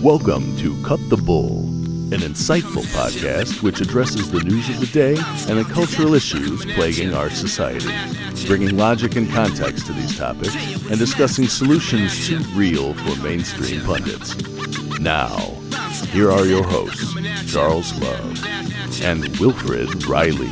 Welcome to Cut the Bull, an insightful podcast which addresses the news of the day and the cultural issues plaguing our society, bringing logic and context to these topics and discussing solutions too real for mainstream pundits. Now, here are your hosts, Charles Love and Wilfred Riley.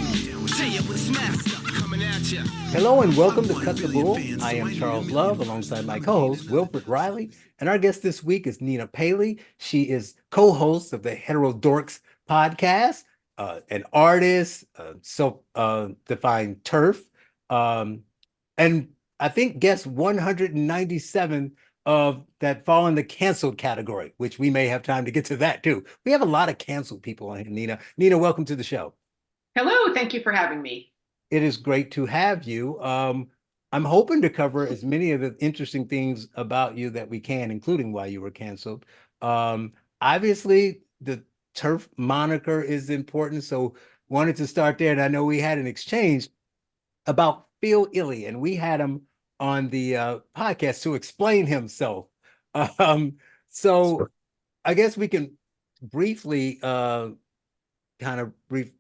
Hello and welcome to Cut the Bull. I am Charles Love alongside my co-host Wilfred Riley, and our guest this week is Nina Paley. She is co-host of the Heterodorx podcast, an artist, self-defined turf, and I think guest 197 of that fall in the canceled category, which we may have time to get to that too. We have a lot of canceled people on here, Nina. Nina, welcome to the show. Hello, thank you for having me. It is great to have you. I'm hoping to cover as many of the interesting things about you that we can, including why you were canceled. Obviously, the turf moniker is important, so wanted to start there. And I know we had an exchange about Phil Illey, and we had him on the podcast to explain himself. So I guess we can briefly kind of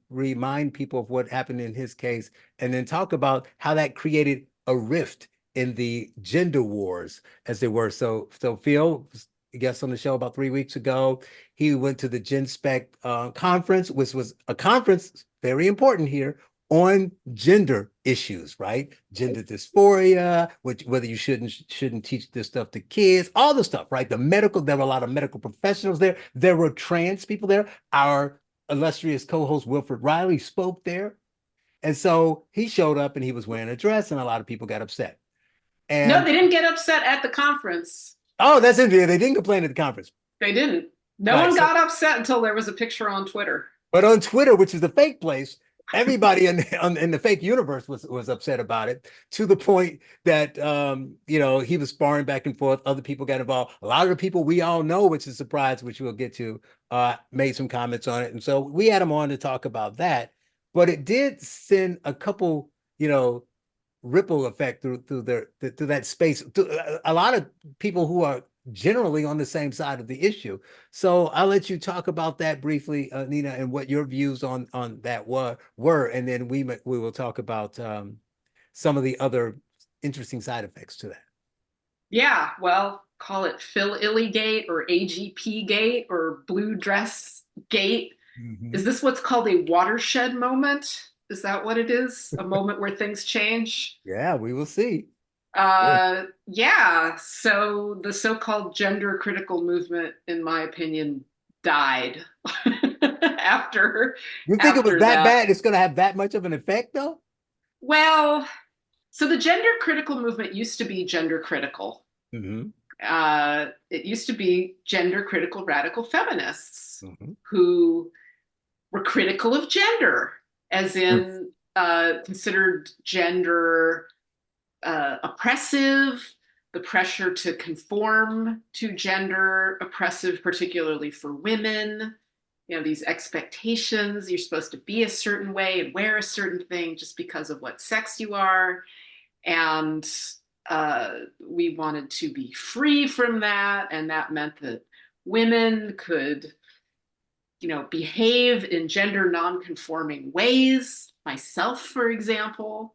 remind people of what happened in his case, and then talk about how that created a rift in the gender wars, as they were. So Phil, I guess on the show about 3 weeks ago, he went to the GenSpec conference, which was a conference, very important here, on gender issues, right? Gender dysphoria, whether you shouldn't teach this stuff to kids, all the stuff, right? There were a lot of medical professionals there. There were trans people there. Our illustrious co-host Wilfred Riley spoke there. And so he showed up and he was wearing a dress, and a lot of people got upset. And no, they didn't get upset at the conference. Oh, that's interesting. They didn't complain at the conference. They didn't. No one got upset until there was a picture on Twitter. But on Twitter, which is the fake place, everybody in the fake universe was upset about it, to the point that he was sparring back and forth. Other people got involved. A lot of the people we all know, which is a surprise, which we'll get to, made some comments on it. And so we had him on to talk about that. But it did send a couple, ripple effect through that space to a lot of people who are generally on the same side of the issue. So I'll let you talk about that briefly, Nina, and what your views on that were, and then we will talk about some of the other interesting side effects to that. Yeah, well, call it Phil Illey Gate or AGP Gate or Blue Dress Gate. Mm-hmm. Is this what's called a watershed moment? Is that what it is? A moment where things change? Yeah, we will see. Yeah, so the so-called gender critical movement, in my opinion, died after. You think it was that bad? It's going to have that much of an effect, though? Well, so the gender critical movement used to be gender critical. Mm-hmm. It used to be gender critical radical feminists who were critical of gender, as in considered gender oppressive, the pressure to conform to gender oppressive, particularly for women. These expectations, you're supposed to be a certain way and wear a certain thing just because of what sex you are. And we wanted to be free from that. And that meant that women could, behave in gender non-conforming ways. Myself, for example,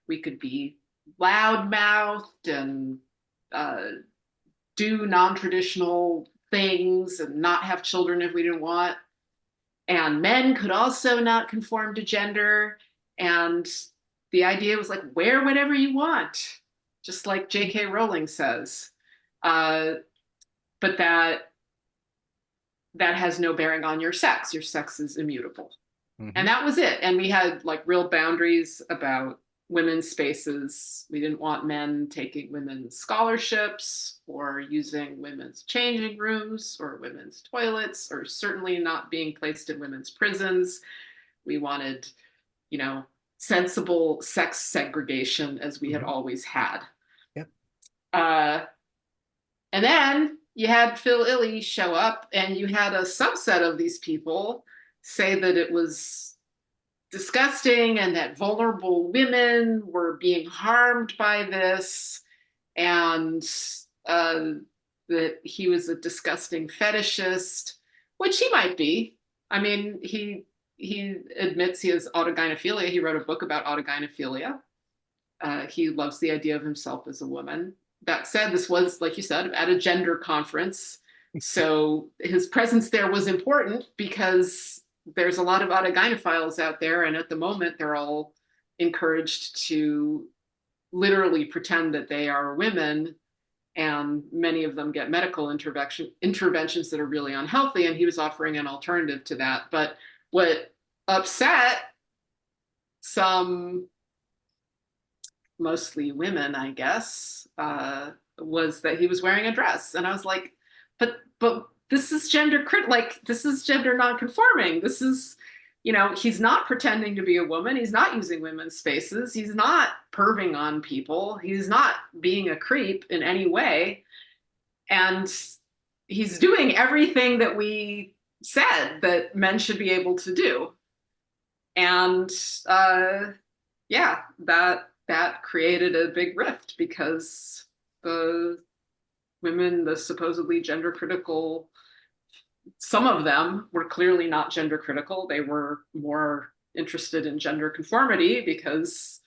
we could be loud-mouthed and do non-traditional things and not have children if we didn't want. And men could also not conform to gender. And the idea was like, wear whatever you want, just like J.K. Rowling says. But that has no bearing on your sex. Your sex is immutable. Mm-hmm. And that was it. And we had like real boundaries about women's spaces. We didn't want men taking women's scholarships or using women's changing rooms or women's toilets, or certainly not being placed in women's prisons. We wanted, sensible sex segregation as we had always had. Yep. And then you had Phil Illey show up, and you had a subset of these people say that it was disgusting and that vulnerable women were being harmed by this. And that he was a disgusting fetishist, which he might be. I mean, he admits he has autogynephilia. He wrote a book about autogynephilia. He loves the idea of himself as a woman. That said, this was, like you said, at a gender conference. So his presence there was important because there's a lot of autogynephiles out there. And at the moment, they're all encouraged to literally pretend that they are women. And many of them get medical interventions that are really unhealthy. And he was offering an alternative to that. But what upset some, mostly women, I guess, was that he was wearing a dress. And I was like, but this is this is gender nonconforming. This is, he's not pretending to be a woman. He's not using women's spaces. He's not perving on people. He's not being a creep in any way. And he's doing everything that we said that men should be able to do. And yeah, that created a big rift because the women, the supposedly gender critical, some of them were clearly not gender critical. They were more interested in gender conformity because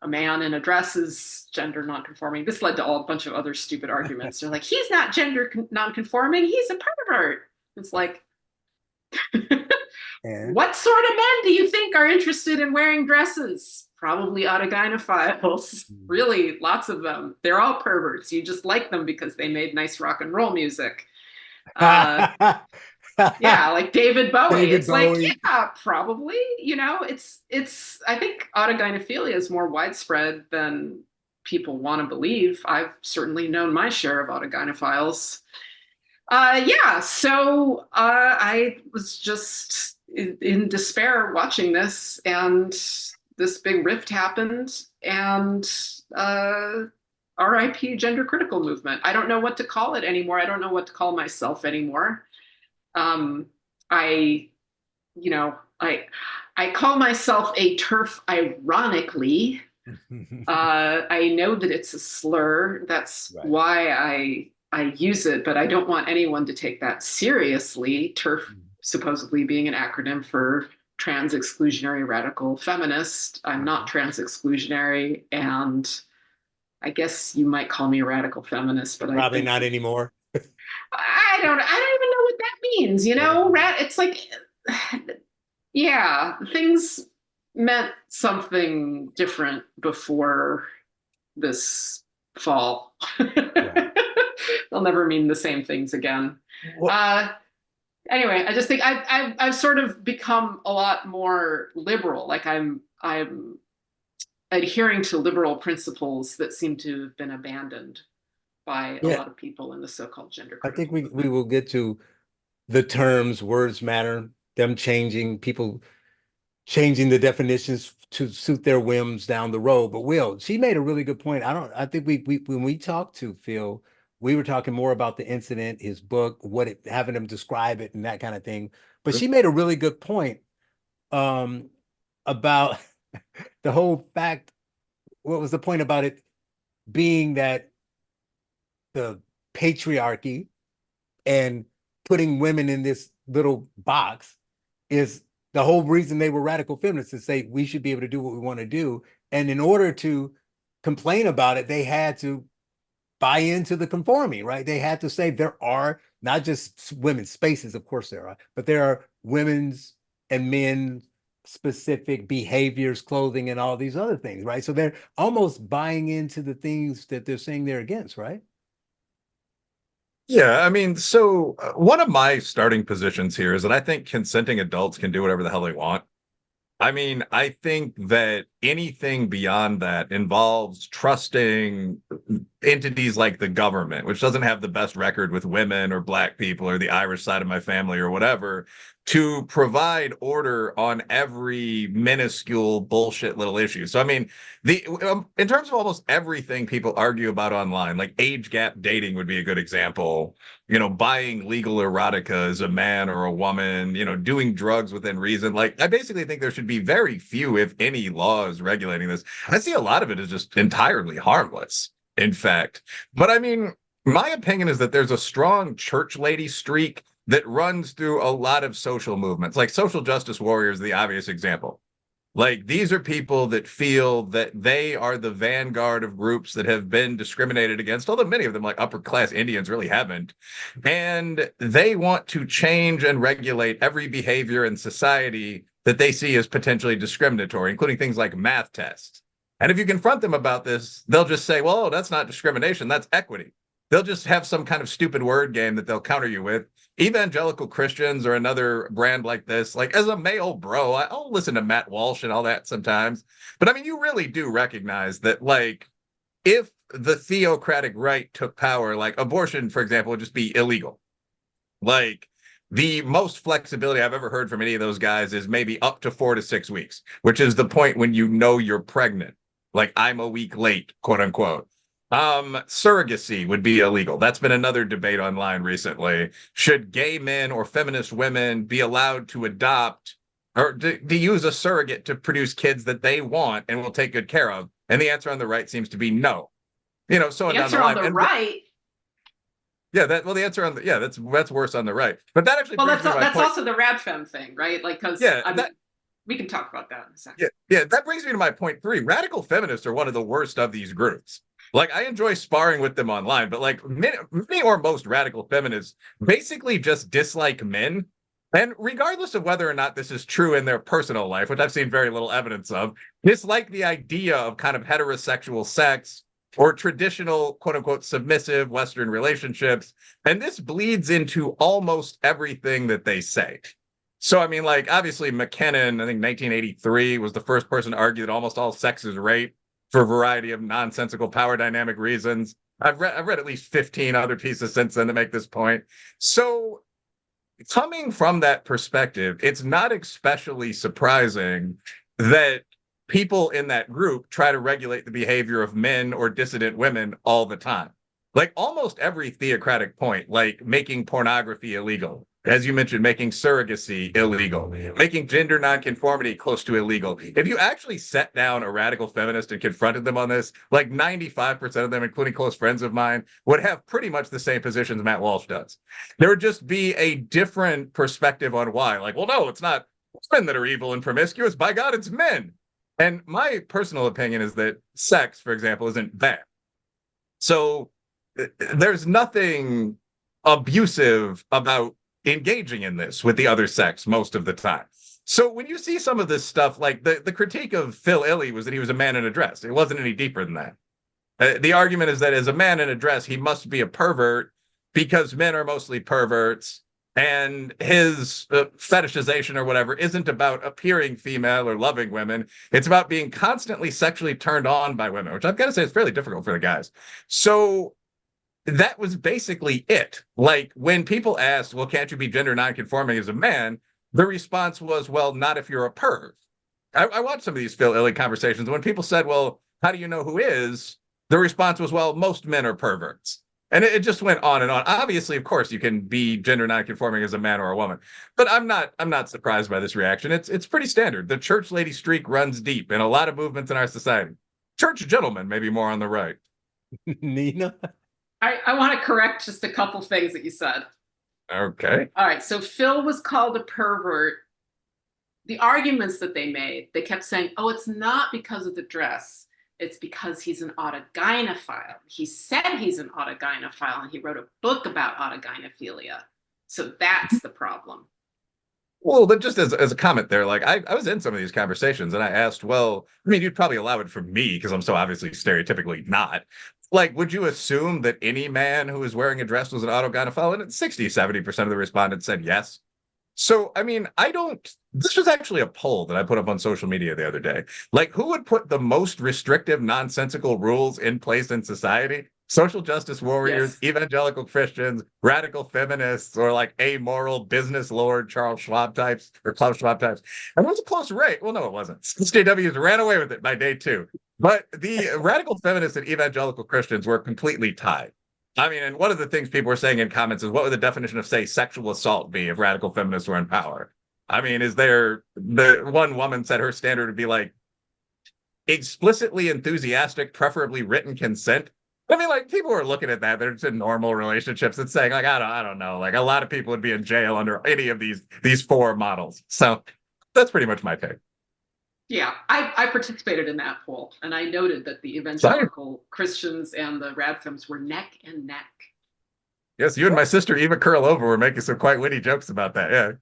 a man in a dress is gender nonconforming. This led to a bunch of other stupid arguments. They're like, he's not gender nonconforming, he's a pervert. It's like, what sort of men do you think are interested in wearing dresses? Probably autogynephiles. Really, lots of them. They're all perverts. You just like them because they made nice rock and roll music. Yeah, like David Bowie. Like, yeah, probably. It's. I think autogynephilia is more widespread than people want to believe. I've certainly known my share of autogynephiles. Yeah, so I was just in despair watching this, and this big rift happened, and RIP gender critical movement. I don't know what to call it anymore. I don't know what to call myself anymore. I call myself a TERF ironically. I know that it's a slur. That's right. Why I use it, but I don't want anyone to take that seriously. TERF supposedly being an acronym for trans exclusionary radical feminist. I'm not trans exclusionary, and I guess you might call me a radical feminist, but probably not anymore. I don't even know what that means. It's like, yeah, things meant something different before this fall. Right. They'll never mean the same things again. Anyway, I just think I've sort of become a lot more liberal. Like I'm adhering to liberal principles that seem to have been abandoned by a lot of people in the so-called gender critical. I think we will get to the terms, words matter, them changing, people changing the definitions to suit their whims down the road. But Will, she made a really good point. I think we when we talked to Phil, we were talking more about the incident, his book, having him describe it and that kind of thing. But she made a really good point about the whole fact. What was the point about it being that the patriarchy and putting women in this little box is the whole reason they were radical feminists, to say we should be able to do what we want to do. And in order to complain about it, they had to buy into the conforming, right? They had to say there are not just women's spaces, of course there are, but there are women's and men's specific behaviors, clothing, and all these other things, right? So they're almost buying into the things that they're saying they're against, right? Yeah, I mean, so one of my starting positions here is that I think consenting adults can do whatever the hell they want. I mean, I think that anything beyond that involves trusting entities like the government, which doesn't have the best record with women or Black people or the Irish side of my family or whatever, to provide order on every minuscule bullshit little issue. So, I mean, in terms of almost everything people argue about online, like age gap dating would be a good example. Buying legal erotica as a man or a woman, doing drugs within reason. Like, I basically think there should be very few, if any, laws regulating this. I see a lot of it as just entirely harmless, in fact. But I mean, My opinion is that there's a strong church lady streak that runs through a lot of social movements. Like social justice warriors, the obvious example. Like these are people that feel that they are the vanguard of groups that have been discriminated against, although many of them, like upper class Indians, really haven't. And they want to change and regulate every behavior in society that they see as potentially discriminatory, including things like math tests. And if you confront them about this, they'll just say, well, that's not discrimination, that's equity. They'll just have some kind of stupid word game that they'll counter you with. Evangelical Christians or another brand like this, like as a male bro, I'll listen to Matt Walsh and all that sometimes. But I mean, you really do recognize that, like, if the theocratic right took power, like abortion, for example, would just be illegal. Like, the most flexibility I've ever heard from any of those guys is maybe up to 4 to 6 weeks, which is the point when you know you're pregnant. Like, I'm a week late, quote unquote. Surrogacy would be illegal. That's been another debate online recently. Should gay men or feminist women be allowed to adopt or to use a surrogate to produce kids that they want and will take good care of? And the answer on the right seems to be no. You know, so The down answer the line. on the right. Yeah, the answer on the that's worse on the right. But that actually Well, brings me to my that's point. also the radfem thing, right? Like, because we can talk about that in a second. Yeah, that brings me to my point 3. Radical feminists are one of the worst of these groups. Like, I enjoy sparring with them online, but like many or most radical feminists basically just dislike men. And regardless of whether or not this is true in their personal life, which I've seen very little evidence of, dislike the idea of kind of heterosexual sex or traditional, quote unquote, submissive Western relationships. And this bleeds into almost everything that they say. So, I mean, like, obviously, McKinnon, I think 1983, was the first person to argue that almost all sex is rape for a variety of nonsensical power dynamic reasons. I've read at least 15 other pieces since then to make this point. So, coming from that perspective, it's not especially surprising that people in that group try to regulate the behavior of men or dissident women all the time. Like almost every theocratic point, like making pornography illegal, as you mentioned, making surrogacy illegal, making gender nonconformity close to illegal. If you actually sat down a radical feminist and confronted them on this, like 95% of them, including close friends of mine, would have pretty much the same positions Matt Walsh does. There would just be a different perspective on why. Like, well, no, it's not women that are evil and promiscuous. By God, it's men. And my personal opinion is that sex, for example, isn't bad. So there's nothing abusive about engaging in this with the other sex most of the time. So when you see some of this stuff, like the critique of Phil Illey was that he was a man in a dress. It wasn't any deeper than that. The argument is that as a man in a dress, he must be a pervert because men are mostly perverts. And his fetishization or whatever isn't about appearing female or loving women. It's about being constantly sexually turned on by women, which I've got to say is fairly difficult for the guys. So that was basically it. Like when people asked, well, can't you be gender nonconforming as a man? The response was, well, not if you're a perv. I watched some of these Phil Illey conversations. When people said, well, how do you know who is? The response was, well, most men are perverts. And it just went on and on. Obviously, of course, you can be gender nonconforming as a man or a woman, but I'm not surprised by this reaction. It's pretty standard. The church lady streak runs deep in a lot of movements in our society. Church gentlemen, maybe more on the right. Nina? I want to correct just a couple things that you said. Okay. All right. So Phil was called a pervert. The arguments that they made, they kept saying, oh, it's not because of the dress. It's because he's an autogynephile. He said he's an autogynephile, and he wrote a book about autogynephilia. So that's the problem. Well, but just as a comment there, like I was in some of these conversations and I asked, well, I mean, you'd probably allow it from me because I'm so obviously stereotypically not. Like, would you assume that any man who was wearing a dress was an autogynephile? And 60-70% of the respondents said yes. So, I mean, this was actually a poll that I put up on social media the other day. Like, who would put the most restrictive, nonsensical rules in place in society? Social justice warriors, yes, evangelical Christians, radical feminists, or like amoral business lord Charles Schwab types or Klaus Schwab types. And it was a close race. Well, no, it wasn't. SJWs ran away with it by day 2. But the radical feminists and evangelical Christians were completely tied. I mean, and one of the things people were saying in comments is, what would the definition of, say, sexual assault be if radical feminists were in power? I mean, the one woman said her standard would be like explicitly enthusiastic, preferably written consent I mean, like, people are looking at that. They're just in normal relationships and saying, like, I don't know. Like, a lot of people would be in jail under any of these four models. So that's pretty much my take. Yeah, I participated in that poll, and I noted that the Sorry. evangelical Christians and the radfems were neck and neck. Yes, you and my sister Eva Kurlova were making some quite witty jokes about that.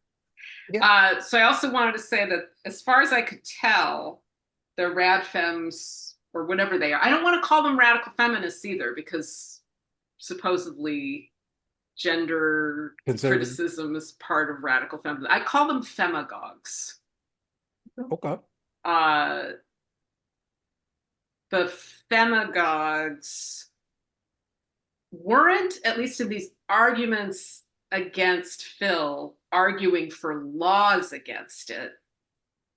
Yeah. So I also wanted to say that, as far as I could tell, the radfems, or whatever they are, I don't want to call them radical feminists either, because supposedly gender criticism is part of radical feminism. I call them femagogues. Okay. The femagogues weren't, at least in these arguments against Phil, arguing for laws against it.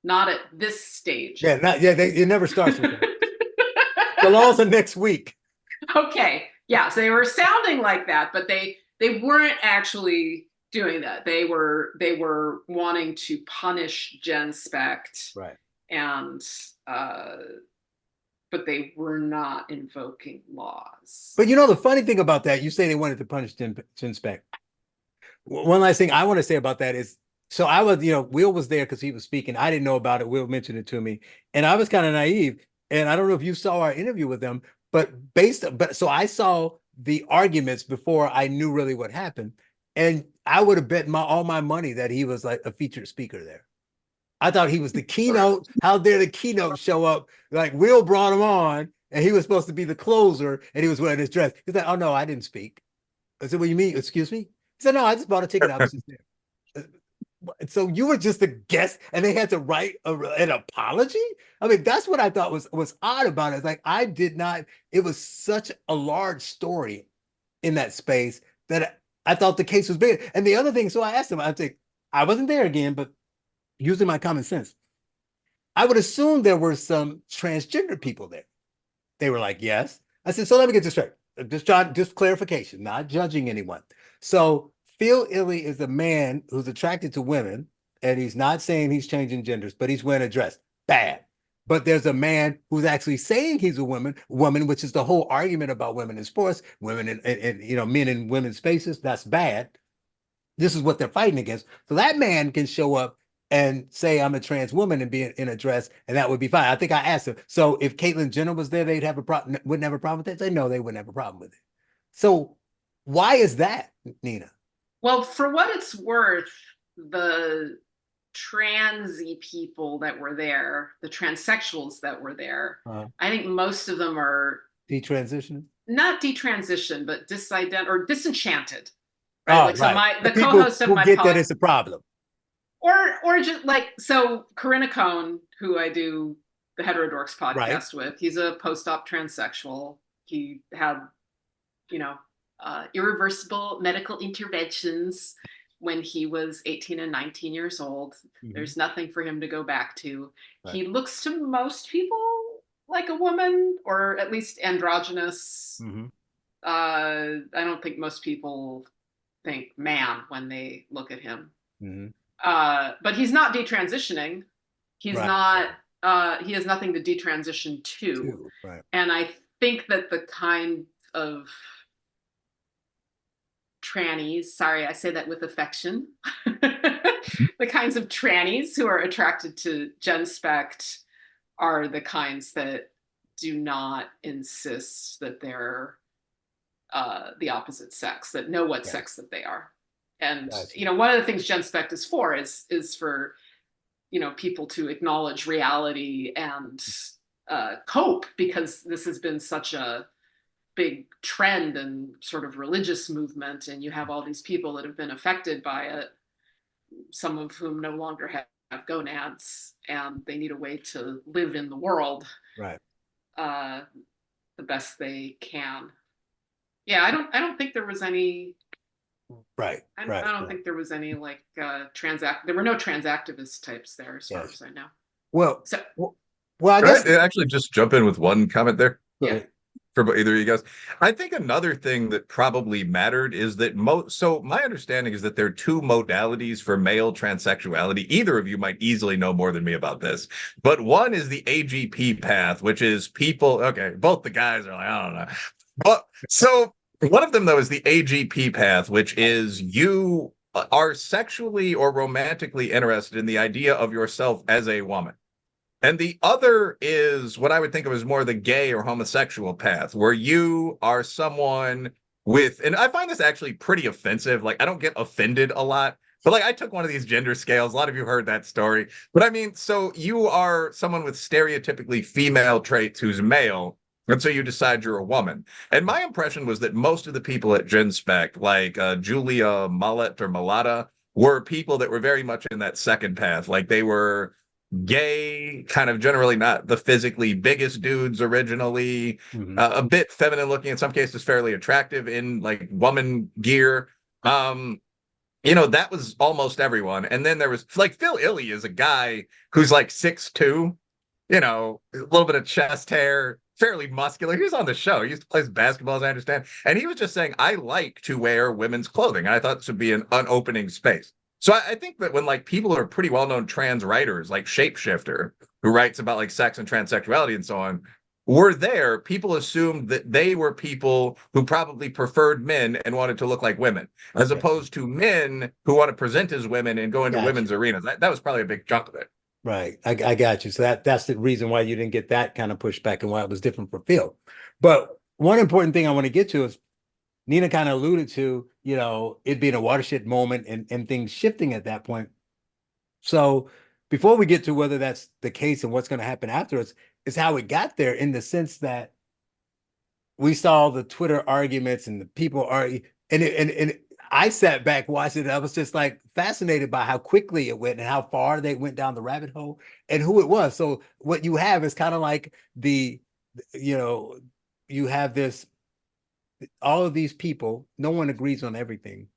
Not at this stage. Yeah, it never starts with that. The laws are next week. Okay. Yeah, so they were sounding like that, but they weren't actually doing that. They were wanting to punish GenSpect. Right. And but they were not invoking laws. But you know, the funny thing about that, you say they wanted to punish GenSpect. One last thing I want to say about that is, so I was, Will was there because he was speaking. I didn't know about it. Will mentioned it to me, and I was kind of naive. And I don't know if you saw our interview with them, but so I saw the arguments before I knew really what happened, and I would have bet all my money that he was like a featured speaker there. I thought he was the keynote. How dare the keynote show up? Like, Will brought him on, and he was supposed to be the closer, and he was wearing his dress. He's like, "Oh no, I didn't speak." I said, "What do you mean? Excuse me?" He said, "No, I just bought a ticket. I was just there." So you were just a guest, and they had to write an apology? I mean, that's what I thought was odd about it. It's like, I did not. It was such a large story in that space that I thought the case was big. And the other thing, so I asked him, I wasn't there again, but using my common sense, I would assume there were some transgender people there. They were like, yes. I said, so let me get this straight. Just clarification, not judging anyone. So Phil Illy is a man who's attracted to women, and he's not saying he's changing genders, but he's wearing a dress. Bad. But there's a man who's actually saying he's a woman, which is the whole argument about women in sports, women in men in women's spaces. That's bad. This is what they're fighting against. So that man can show up and say, I'm a trans woman, and be in a dress, and that would be fine. I think I asked him, so if Caitlyn Jenner was there, they'd have a problem, wouldn't have a problem with that? They no, they wouldn't have a problem with it. So why is that, Nina? Well, for what it's worth, the transy people that were there, the transsexuals that were there, I think most of them are detransitioning. Not detransitioned, but disenchanted. Right? Oh, like, right. So the co-host of my get that it's a problem. Or just like, so Corinna Cohn, who I do the Heterodorx podcast with, he's a post-op transsexual. He had, irreversible medical interventions when he was 18 and 19 years old. Mm-hmm. There's nothing for him to go back to. Right. He looks to most people like a woman, or at least androgynous. Mm-hmm. I don't think most people think man when they look at him. Mm-hmm. But he's not detransitioning. He's not. He has nothing to detransition to. Right. And I think that the kind of trannies, sorry, I say that with affection, the kinds of trannies who are attracted to GenSpect are the kinds that do not insist that they're the opposite sex, that know what sex that they are. And, one of the things GenSpect is for is for, people to acknowledge reality and cope, because this has been such a big trend and sort of religious movement, and you have all these people that have been affected by it, some of whom no longer have gonads, and they need a way to live in the world the best they can. Yeah, I don't think there was any. I don't think there was any like there were no transactivist types there, as far as I know. Well, I guess I actually just jump in with one comment there. Yeah. For either of you guys. I think another thing that probably mattered is that so my understanding is that there are two modalities for male transsexuality. Either of you might easily know more than me about this, but one is the AGP path, which is people, both the guys are like, I don't know. Well, so one of them though is the AGP path, which is you are sexually or romantically interested in the idea of yourself as a woman. And the other is what I would think of as more the gay or homosexual path, where you are someone with, and I find this actually pretty offensive. Like, I don't get offended a lot, but like, I took one of these gender scales. A lot of you heard that story. But I mean, so you are someone with stereotypically female traits who's male. And so you decide you're a woman. And my impression was that most of the people at GenSpec, like Julia Mullet or Malata, were people that were very much in that second path. Like they were gay, kind of generally not the physically biggest dudes originally, a bit feminine looking, in some cases fairly attractive in like woman gear. Um, that was almost everyone. And then there was like Phil Illy is a guy who's like 6'2", a little bit of chest hair, fairly muscular. He was on the show. He used to play basketball, as I understand. And he was just saying, I like to wear women's clothing. And I thought this would be an opening space. So I think that when like people are pretty well-known trans writers, like Shapeshifter, who writes about like sex and transsexuality and so on, were there, people assumed that they were people who probably preferred men and wanted to look like women, as opposed to men who want to present as women and go into women's arenas. That was probably a big chunk of it. Right. I got you. So that's the reason why you didn't get that kind of pushback and why it was different for Phil. But one important thing I want to get to is Nina kind of alluded to, it being a watershed moment and things shifting at that point. So before we get to whether that's the case and what's going to happen afterwards, is how it got there, in the sense that we saw the Twitter arguments and the people are, and I sat back watching it. I was just like fascinated by how quickly it went and how far they went down the rabbit hole and who it was. So what you have is kind of like you have this, all of these people, no one agrees on everything,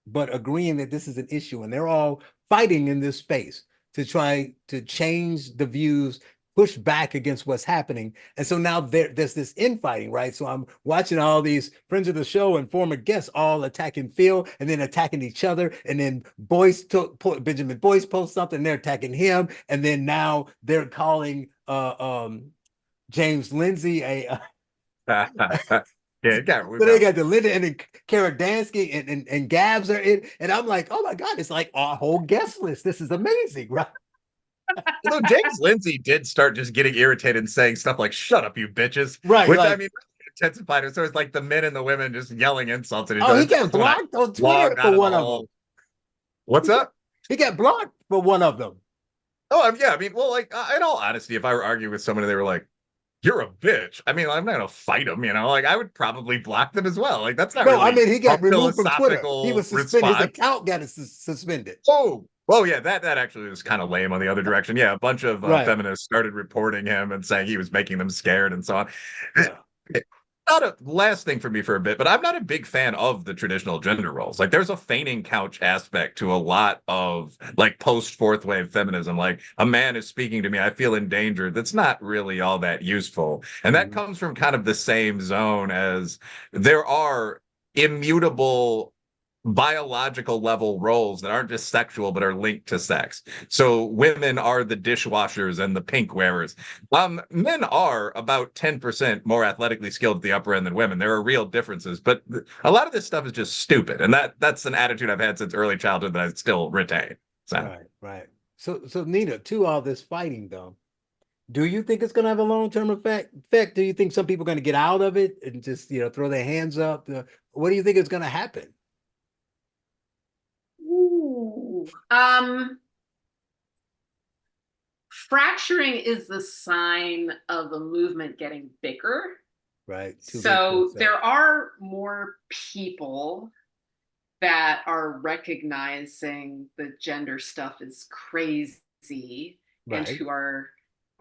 but agreeing that this is an issue, and they're all fighting in this space to try to change the views, push back against what's happening. And so now there's this infighting, right? So I'm watching all these friends of the show and former guests all attacking Phil and then attacking each other. And then Benjamin Boyce posts something, and they're attacking him. And then now they're calling James Lindsay a Yeah, so they got the Linda and then Kara Dansky and Gabs are in, and I'm like, oh my God, it's like our whole guest list. This is amazing, right? James Lindsay did start just getting irritated and saying stuff like "Shut up, you bitches!" Right? Which like, I mean intensified it. So it's like the men and the women just yelling insults at each other. He got blocked on Twitter for one of them. What's up? He got blocked for one of them. Oh, yeah. I mean, well, like in all honesty, if I were arguing with somebody, they were like, "You're a bitch." I mean, I'm not gonna fight them, like I would probably block them as well. Like that's not really. I mean, he got removed from Twitter. He was suspended. Response. His account got suspended. Oh yeah, that actually was kind of lame on the other direction. Yeah, a bunch of feminists started reporting him and saying he was making them scared and so on. Yeah. Not a last thing for me for a bit, but I'm not a big fan of the traditional gender roles. Like there's a fainting couch aspect to a lot of like post fourth wave feminism. Like a man is speaking to me, I feel endangered. That's not really all that useful. And that comes from kind of the same zone as there are immutable biological level roles that aren't just sexual but are linked to sex. So women are the dishwashers and the pink wearers. Men are about 10% more athletically skilled at the upper end than women. There are real differences, but a lot of this stuff is just stupid, and that's an attitude I've had since early childhood that I still retain. So. Right. So Nina, to all this fighting though, do you think it's going to have a long-term effect? Do you think some people are going to get out of it and just throw their hands up? What do you think is going to happen? Fracturing is the sign of a movement getting bigger. Right. So there are more people that are recognizing the gender stuff is crazy, and who are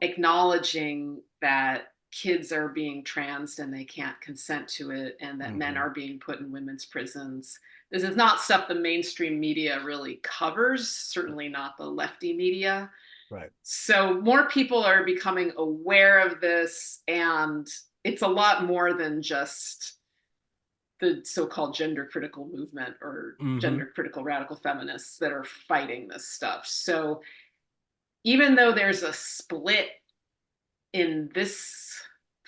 acknowledging that kids are being transed and they can't consent to it, and that men are being put in women's prisons. This is not stuff the mainstream media really covers, certainly not the lefty media. Right. So more people are becoming aware of this, and it's a lot more than just the so-called gender critical movement or gender critical radical feminists that are fighting this stuff. So even though there's a split in this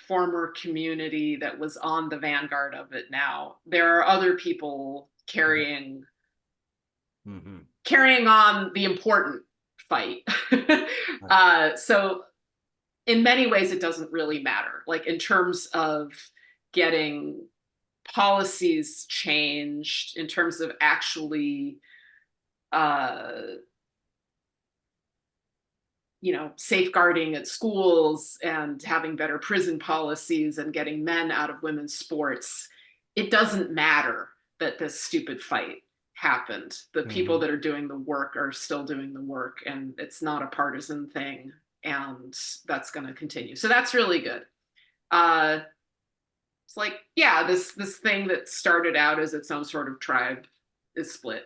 former community that was on the vanguard of it now. There are other people carrying on the important fight. So in many ways, it doesn't really matter. Like in terms of getting policies changed, in terms of actually, safeguarding at schools and having better prison policies and getting men out of women's sports, it doesn't matter that this stupid fight happened. The people that are doing the work are still doing the work, and it's not a partisan thing, and that's going to continue. So that's really good. It's like, yeah, this thing that started out as its own sort of tribe is split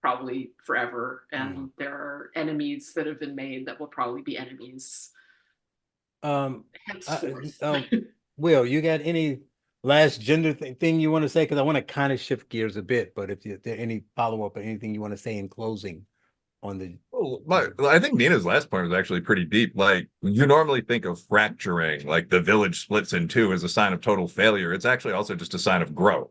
probably forever, and there are enemies that have been made that will probably be enemies henceforth. Will, you got any last gender thing you want to say? Because I want to kind of shift gears a bit, but if there any follow-up or anything you want to say in closing on the... I think Nina's last point was actually pretty deep. Like, you normally think of fracturing, like the village splits in two as a sign of total failure. It's actually also just a sign of growth.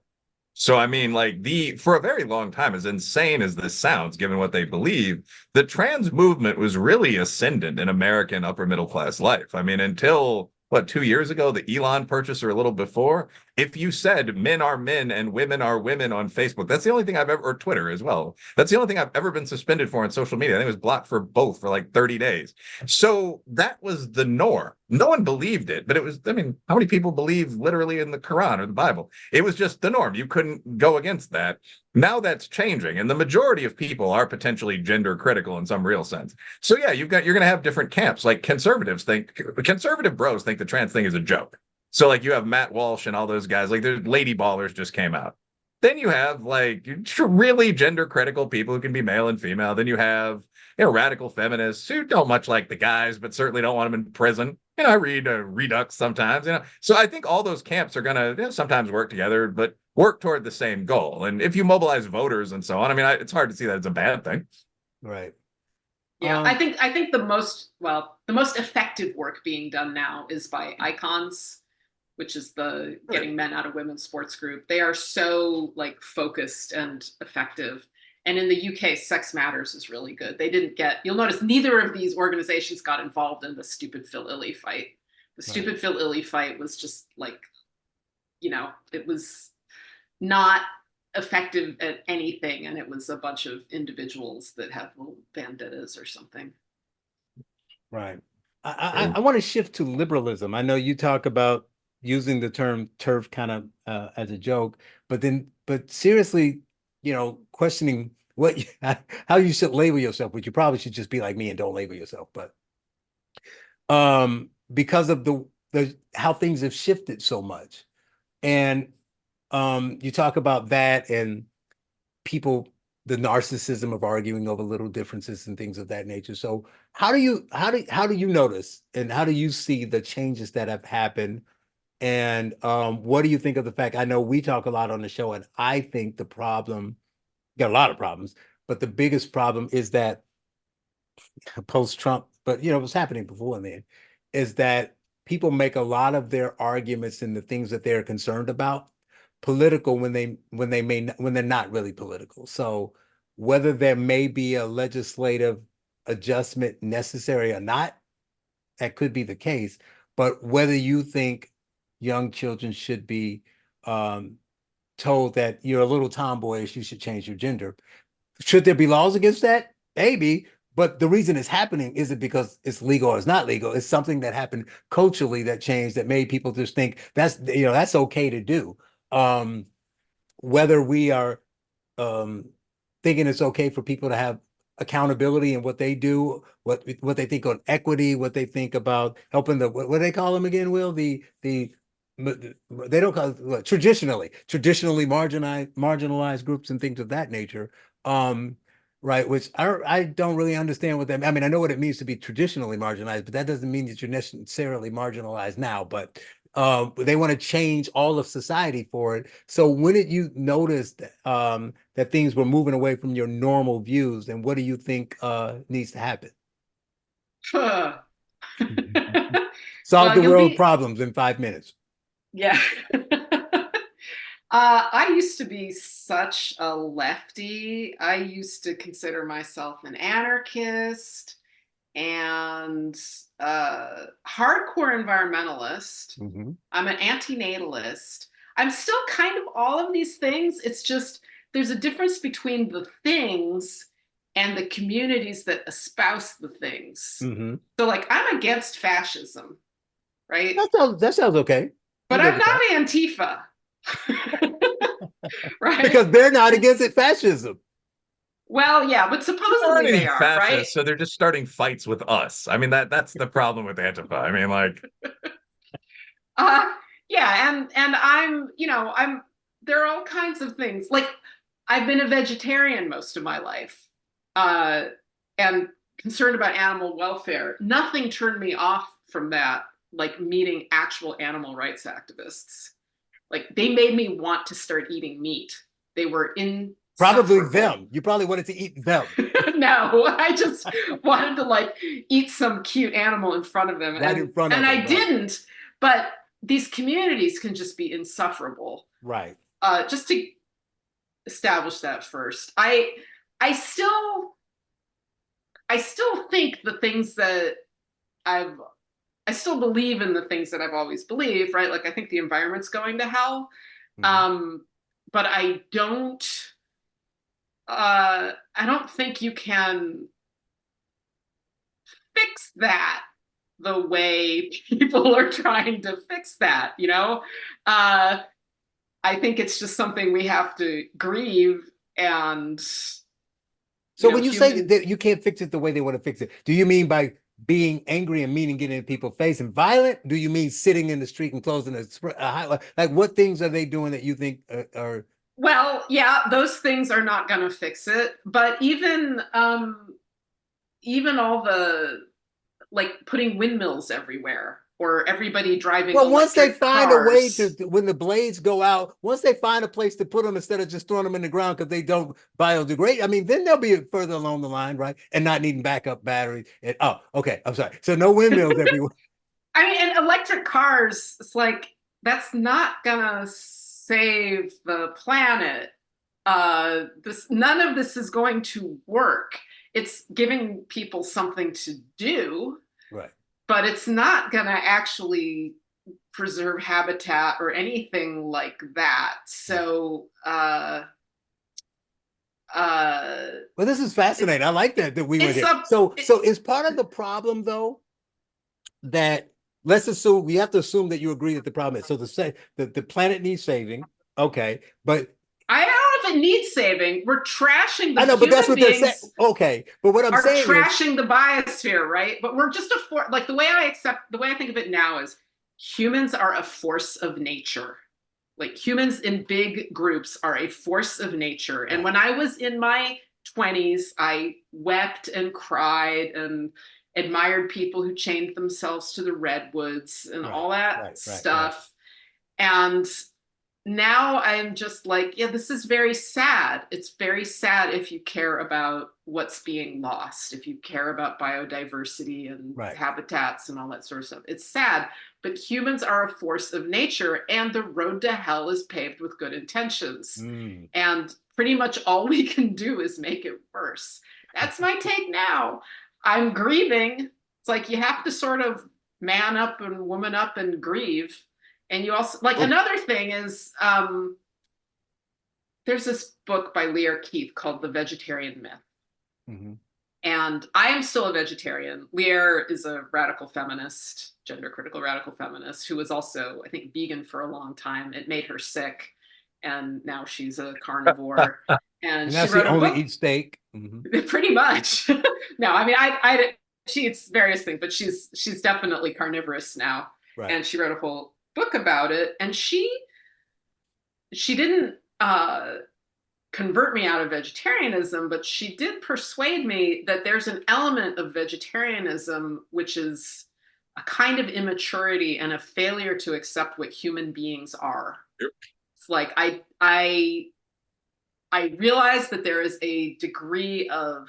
So, I mean, like for a very long time, as insane as this sounds, given what they believe, the trans movement was really ascendant in American upper middle class life. I mean, until 2 years ago, the Elon purchase or a little before, if you said men are men and women are women on Facebook, that's the only thing I've ever, or Twitter as well. That's the only thing I've ever been suspended for on social media. I think it was blocked for both for like 30 days. So that was the norm. No one believed it, but it was, I mean, how many people believe literally in the Quran or the Bible? It was just the norm. You couldn't go against that. Now that's changing, and the majority of people are potentially gender critical in some real sense. So yeah, you're going to have different camps. Like conservative bros think the trans thing is a joke. So like you have Matt Walsh and all those guys, like there's Lady Ballers just came out. Then you have like really gender critical people who can be male and female. Then you have, radical feminists who don't much like the guys, but certainly don't want them in prison. I read Redux sometimes, So I think all those camps are going to sometimes work together, but work toward the same goal. And if you mobilize voters and so on, I mean, it's hard to see that it's a bad thing. Right. Yeah, I think the most effective work being done now is by Icons, which is the getting men out of women's sports group. They are so like focused and effective. And in the UK, Sex Matters is really good. You'll notice neither of these organizations got involved in the stupid Phil Illy fight. The stupid Phil Illy fight was just like, it was not effective at anything. And it was a bunch of individuals that have little vendettas or something. Right. I want to shift to liberalism. I know you talk about using the term TERF kind of as a joke, but seriously, questioning how you should label yourself, which you probably should just be like me and don't label yourself. But because of the how things have shifted so much, and you talk about that and people, the narcissism of arguing over little differences and things of that nature. So how do you notice and how do you see the changes that have happened? And what do you think of the fact, I know we talk a lot on the show, and I think the problem, got a lot of problems, but the biggest problem is that post-Trump, but it was happening before then, is that people make a lot of their arguments and the things that they're concerned about political when they're not really political. So whether there may be a legislative adjustment necessary or not, that could be the case. But whether you think young children should be told that you're a little tomboyish, you should change your gender. Should there be laws against that? Maybe. But the reason it's happening isn't because it's legal or it's not legal. It's something that happened culturally that changed, that made people just think that's okay to do. Whether we are thinking it's okay for people to have accountability in what they do, what they think on equity, what they think about helping what do they call them again, Will? They don't call it traditionally marginalized groups and things of that nature. Right, which I don't really understand what that. I mean, I know what it means to be traditionally marginalized, but that doesn't mean that you're necessarily marginalized now. But they want to change all of society for it. So when did you notice that things were moving away from your normal views, and what do you think needs to happen? Solve the you'll world be, problems in 5 minutes. yeah. I used to be such a lefty. I used to consider myself an anarchist and hardcore environmentalist. Mhm. I'm an antinatalist. I'm still kind of all of these things. It's just there's a difference between the things and the communities that espouse the things. Mhm. So, like, I'm against fascism, right? That sounds okay. But I'm good I'm with not that. Antifa, right? Because they're not against it, fascism. Well, yeah, but They're supposedly already they are, right? fascists, so they're just starting fights with us. I mean, that's the problem with Antifa. I mean, like, Uh, yeah, and I'm there are all kinds of things. Like, I've been a vegetarian most of my life, uh, and concerned about animal welfare. Nothing turned me off from that, like meeting actual animal rights activists. Like, they made me want to start eating meat. They were Probably insufferable. them. You probably wanted to eat them. No, I just wanted to like eat some cute animal in front of them. Right in front of and them, I right. didn't, but these communities can just be insufferable. Right. Just to establish that first. I still think the things that I've I still believe in the things that I've always believed, right? Like, I think the environment's going to hell. Mhm. But I don't think you can fix that the way people are trying to fix that, you know? I think it's just something we have to grieve and, So when you say human. that you can't fix it the way they want to fix it, do you mean by being angry and mean and getting in people's face and violent? Do you mean sitting in the street and closing like what things are they doing that you think are Well, yeah, those things are not going to fix it. But even all the, like, putting windmills everywhere or everybody driving well, once they electric find a way cars. when the blades go out, once they find a place to put them instead of just throwing them in the ground because they don't biodegrade, I mean, then they'll be further along the line, right? And not needing backup batteries. And oh, okay, I'm sorry. So no windmills everywhere. I mean, and electric cars, it's like, that's not gonna save the planet. None of this is going to work. It's giving people something to do, Right. but it's not gonna actually preserve habitat or anything like that. So, Well, this is fascinating. I like that we went it's here. a So is part of the problem though that let's assume we have to assume that you agree that the problem is so the planet needs saving. Okay, but I don't know if it needs saving. We're trashing I the know, but that's human what they're saying. beings Okay, but what I'm are saying is trashing the biosphere, right? But we're just like, the way I think of it now is humans are a force of nature. Like, humans in big groups are a force of nature. And right, when I was in my 20s, I wept and cried and admired people who chained themselves to the redwoods and right, all that right. stuff. And now I'm just like, yeah, this is very sad. It's very sad if you care about what's being lost, if you care about biodiversity and Right. habitats and all that sort of stuff. It's sad, but humans are a force of nature, and the road to hell is paved with good intentions. Mm. And pretty much all we can do is make it worse. That's my take now. I'm grieving. It's like, you have to sort of man up and woman up and grieve. And you also, like, another thing is, there's this book by Lear Keith called The Vegetarian Myth. Mm-hmm. And I am still a vegetarian. Lear is a radical feminist, gender critical radical feminist, who was also, I think, vegan for a long time. It made her sick. And now she's a carnivore. And And now she she wrote a only book. eats steak. Mm-hmm. Pretty much. No, I mean, she eats various things, but she's definitely carnivorous now. Right. And she wrote a whole book about it. And she didn't convert me out of vegetarianism, but she did persuade me that there's an element of vegetarianism which is a kind of immaturity and a failure to accept what human beings are. Yep. It's like, I realize that there is a degree of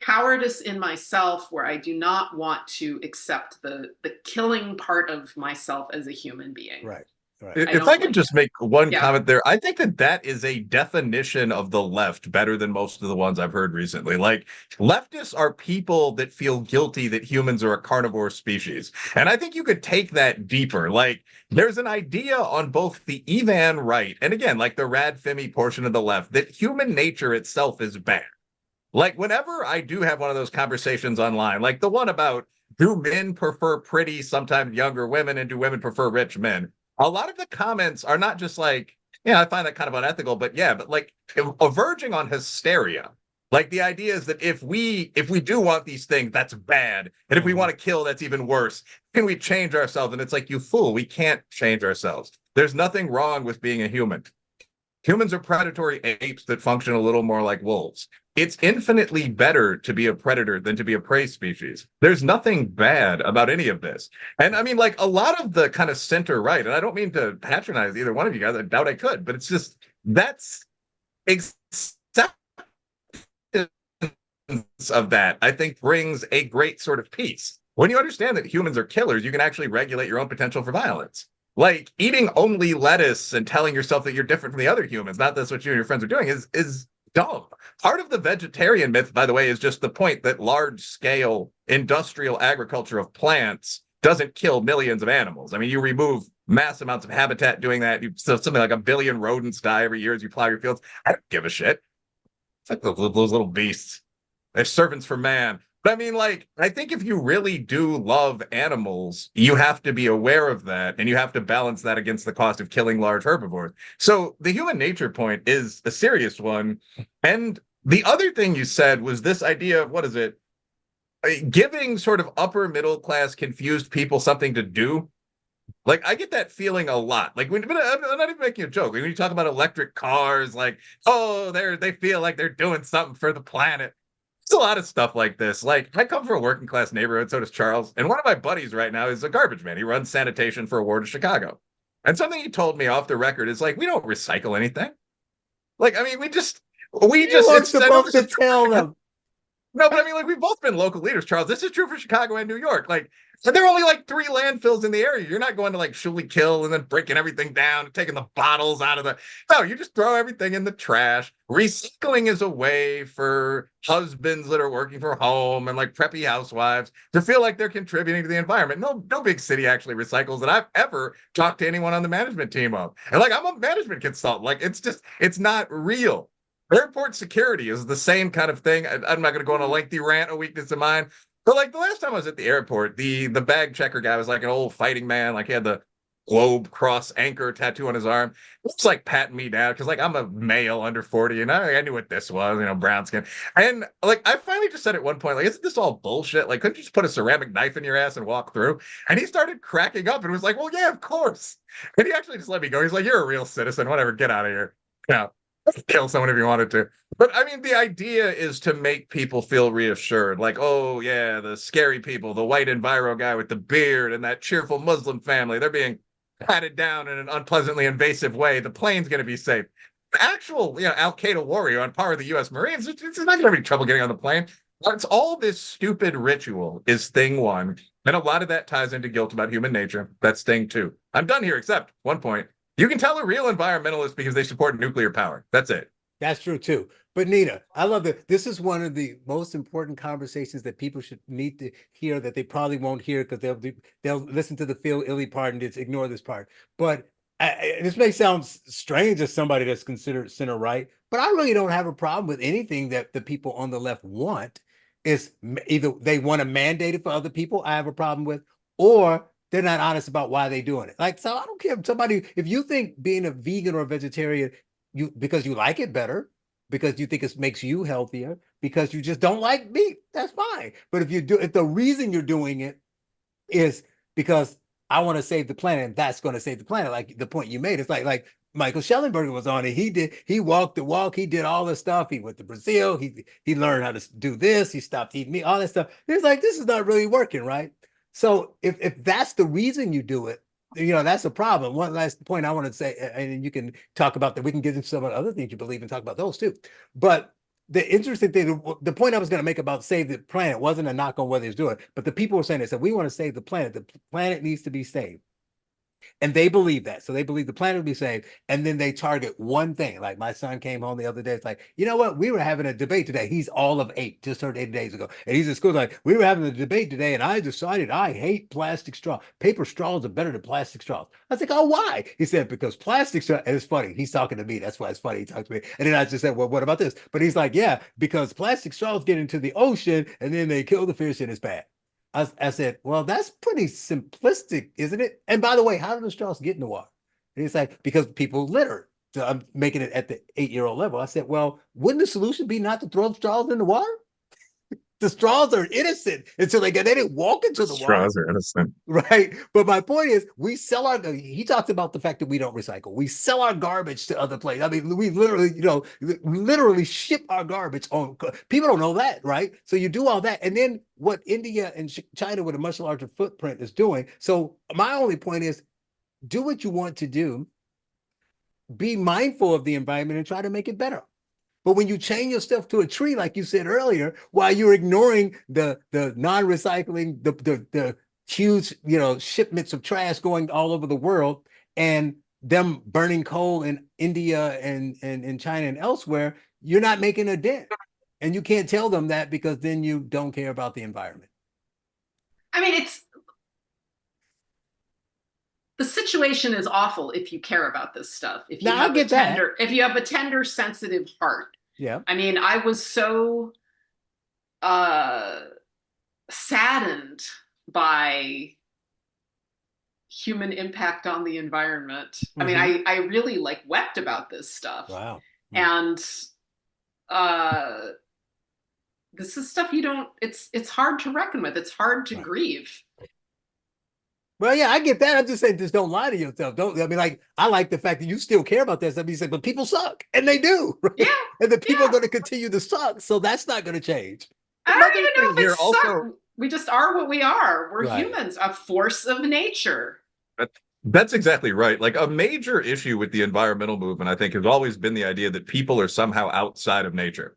cowardice in myself where I do not want to accept the killing part of myself as a human being. Right. Right. If I could like just make one Yeah. comment there, I think that that is a definition of the left better than most of the ones I've heard recently. Like, leftists are people that feel guilty that humans are a carnivore species. And I think you could take that deeper. Like, there's an idea on both the Evan right and again, like the Rad Femi portion of the left, that human nature itself is bad. Like, whenever I do have one of those conversations online, like the one about do men prefer pretty, sometimes younger women, and do women prefer rich men? A lot of the comments are not just like, yeah, I find that kind of unethical, but yeah, but like verging on hysteria. Like, the idea is that if we do want these things, that's bad. And if we want to kill, that's even worse. Can we change ourselves? And it's like, you fool, we can't change ourselves. There's nothing wrong with being a human. Humans are predatory apes that function a little more like wolves. It's infinitely better to be a predator than to be a prey species. There's nothing bad about any of this. And I mean, like, a lot of the kind of center right, and I don't mean to patronize either one of you guys, I doubt I could, but it's just that's acceptance of that, I think, brings a great sort of peace. When you understand that humans are killers, you can actually regulate your own potential for violence. Like, eating only lettuce and telling yourself that you're different from the other humans, not that's what you and your friends are doing, is dumb. Part of the vegetarian myth, by the way, is just the point that large-scale industrial agriculture of plants doesn't kill millions of animals. I mean, you remove mass amounts of habitat doing that. So something like 1 billion rodents die every year as you plow your fields. I don't give a shit. It's like those little beasts. They're servants for man. But I mean, like, I think if you really do love animals, you have to be aware of that, and you have to balance that against the cost of killing large herbivores. So the human nature point is a serious one. And the other thing you said was this idea of, what is it? Giving sort of upper middle class confused people something to do. Like, I get that feeling a lot. Like, but I'm not even making a joke. Like, when you talk about electric cars, like, oh, they feel like they're doing something for the planet. There's a lot of stuff like this. Like, I come from a working class neighborhood, so does Charles. And one of my buddies right now is a garbage man. He runs sanitation for a ward of Chicago. And something he told me off the record is like, we don't recycle anything. Like, I mean, we just You weren't supposed to tell them. No, but I mean, like, we've both been local leaders, Charles. This is true for Chicago and New York. Like, there are only like 3 landfills in the area. You're not going to like Schuylkill and then breaking everything down and taking the bottles out of the. No, you just throw everything in the trash. Recycling is a way for husbands that are working from home and like preppy housewives to feel like they're contributing to the environment. No big city actually recycles that I've ever talked to anyone on the management team of. And like, I'm a management consultant. Like, it's not real. Airport security is the same kind of thing. I'm not going to go on a lengthy rant, a weakness of mine. But like, the last time I was at the airport, the bag checker guy was like an old fighting man. Like, he had the globe cross anchor tattoo on his arm. It's like patting me down because like I'm a male under 40 and I knew what this was, brown skin. And like, I finally just said at one point, like, isn't this all bullshit? Like, couldn't you just put a ceramic knife in your ass and walk through? And he started cracking up and was like, well, yeah, of course. And he actually just let me go. He's like, you're a real citizen, whatever, get out of here. Yeah. Kill someone if you wanted to. But I mean, the idea is to make people feel reassured. Like, oh, yeah, the scary people, the white enviro guy with the beard and that cheerful Muslim family, they're being patted down in an unpleasantly invasive way. The plane's going to be safe. The actual, Al Qaeda warrior on par with the U.S. Marines, it's not going to have any trouble getting on the plane. It's all this stupid ritual is thing one. And a lot of that ties into guilt about human nature. That's thing two. I'm done here, except one point. You can tell a real environmentalist because they support nuclear power. That's it. That's true too. But Nina, I love that. This is one of the most important conversations that people should need to hear that they probably won't hear because they'll listen to the Phil Illy part and just ignore this part. But this may sound strange as somebody that's considered center right, but I really don't have a problem with anything that the people on the left want. Is either they want to mandate it for other people, I have a problem with, or they're not honest about why they're doing it. Like, so I don't care if you think being a vegan or a vegetarian, because you like it better, because you think it makes you healthier, because you just don't like meat, that's fine. But if the reason you're doing it is because I want to save the planet, and that's going to save the planet, like the point you made, it's like Michael Schellenberger was on it. He walked the walk, he did all the stuff. He went to Brazil, he learned how to do this, he stopped eating meat, all that stuff. It's like, this is not really working, right? So if that's the reason you do it, that's a problem. One last point I want to say, and you can talk about that. We can get into some of the other things you believe and talk about those too. But the interesting thing, the point I was going to make about save the planet wasn't a knock on whether he's doing it, but the people were saying, they said, we want to save the planet. The planet needs to be saved. And they believe that. So they believe the planet will be saved. And then they target one thing. Like my son came home the other day. It's like, you know what? We were having a debate today. He's all of 8, just turned 8 days ago. And he's in school like, we were having a debate today and I decided I hate plastic straw. Paper straws are better than plastic straws. I was like, oh, why? He said, because plastic straw, and it's funny. He's talking to me. That's why it's funny. He talked to me. And then I just said, well, what about this? But he's like, yeah, because plastic straws get into the ocean and then they kill the fish and it's bad. I said, well, that's pretty simplistic, isn't it? And by the way, how do the straws get in the water? And he's like, because people litter. So I'm making it at the 8-year-old level. I said, well, wouldn't the solution be not to throw straws in the water? The straws are innocent until they didn't walk into the water. Straws are innocent. Right. But my point is, we sell our, he talks about the fact that we don't recycle. We sell our garbage to other places. I mean, we literally, literally ship our garbage on, people don't know that, right? So you do all that. And then what India and China with a much larger footprint is doing. So my only point is, do what you want to do, be mindful of the environment and try to make it better. But when you chain your stuff to a tree, like you said earlier, while you're ignoring the non-recycling, the huge, shipments of trash going all over the world and them burning coal in India and in China and elsewhere, you're not making a dent. And you can't tell them that because then you don't care about the environment. I mean, the situation is awful if you care about this stuff. If you have if you have a tender, sensitive heart. Yeah. I mean, I was so saddened by human impact on the environment. Mm-hmm. I mean, I really wept about this stuff. Wow. And this is stuff it's hard to reckon with. It's hard to grieve. Well, yeah, I get that. I'm just saying, just don't lie to yourself. I like the fact that you still care about that stuff. You say, but people suck, and they do. Right? Yeah, and the people are going to continue to suck, so that's not going to change. I don't even know if it's suck. We just are what we are. We're humans, a force of nature. That's exactly right. Like a major issue with the environmental movement, I think, has always been the idea that people are somehow outside of nature.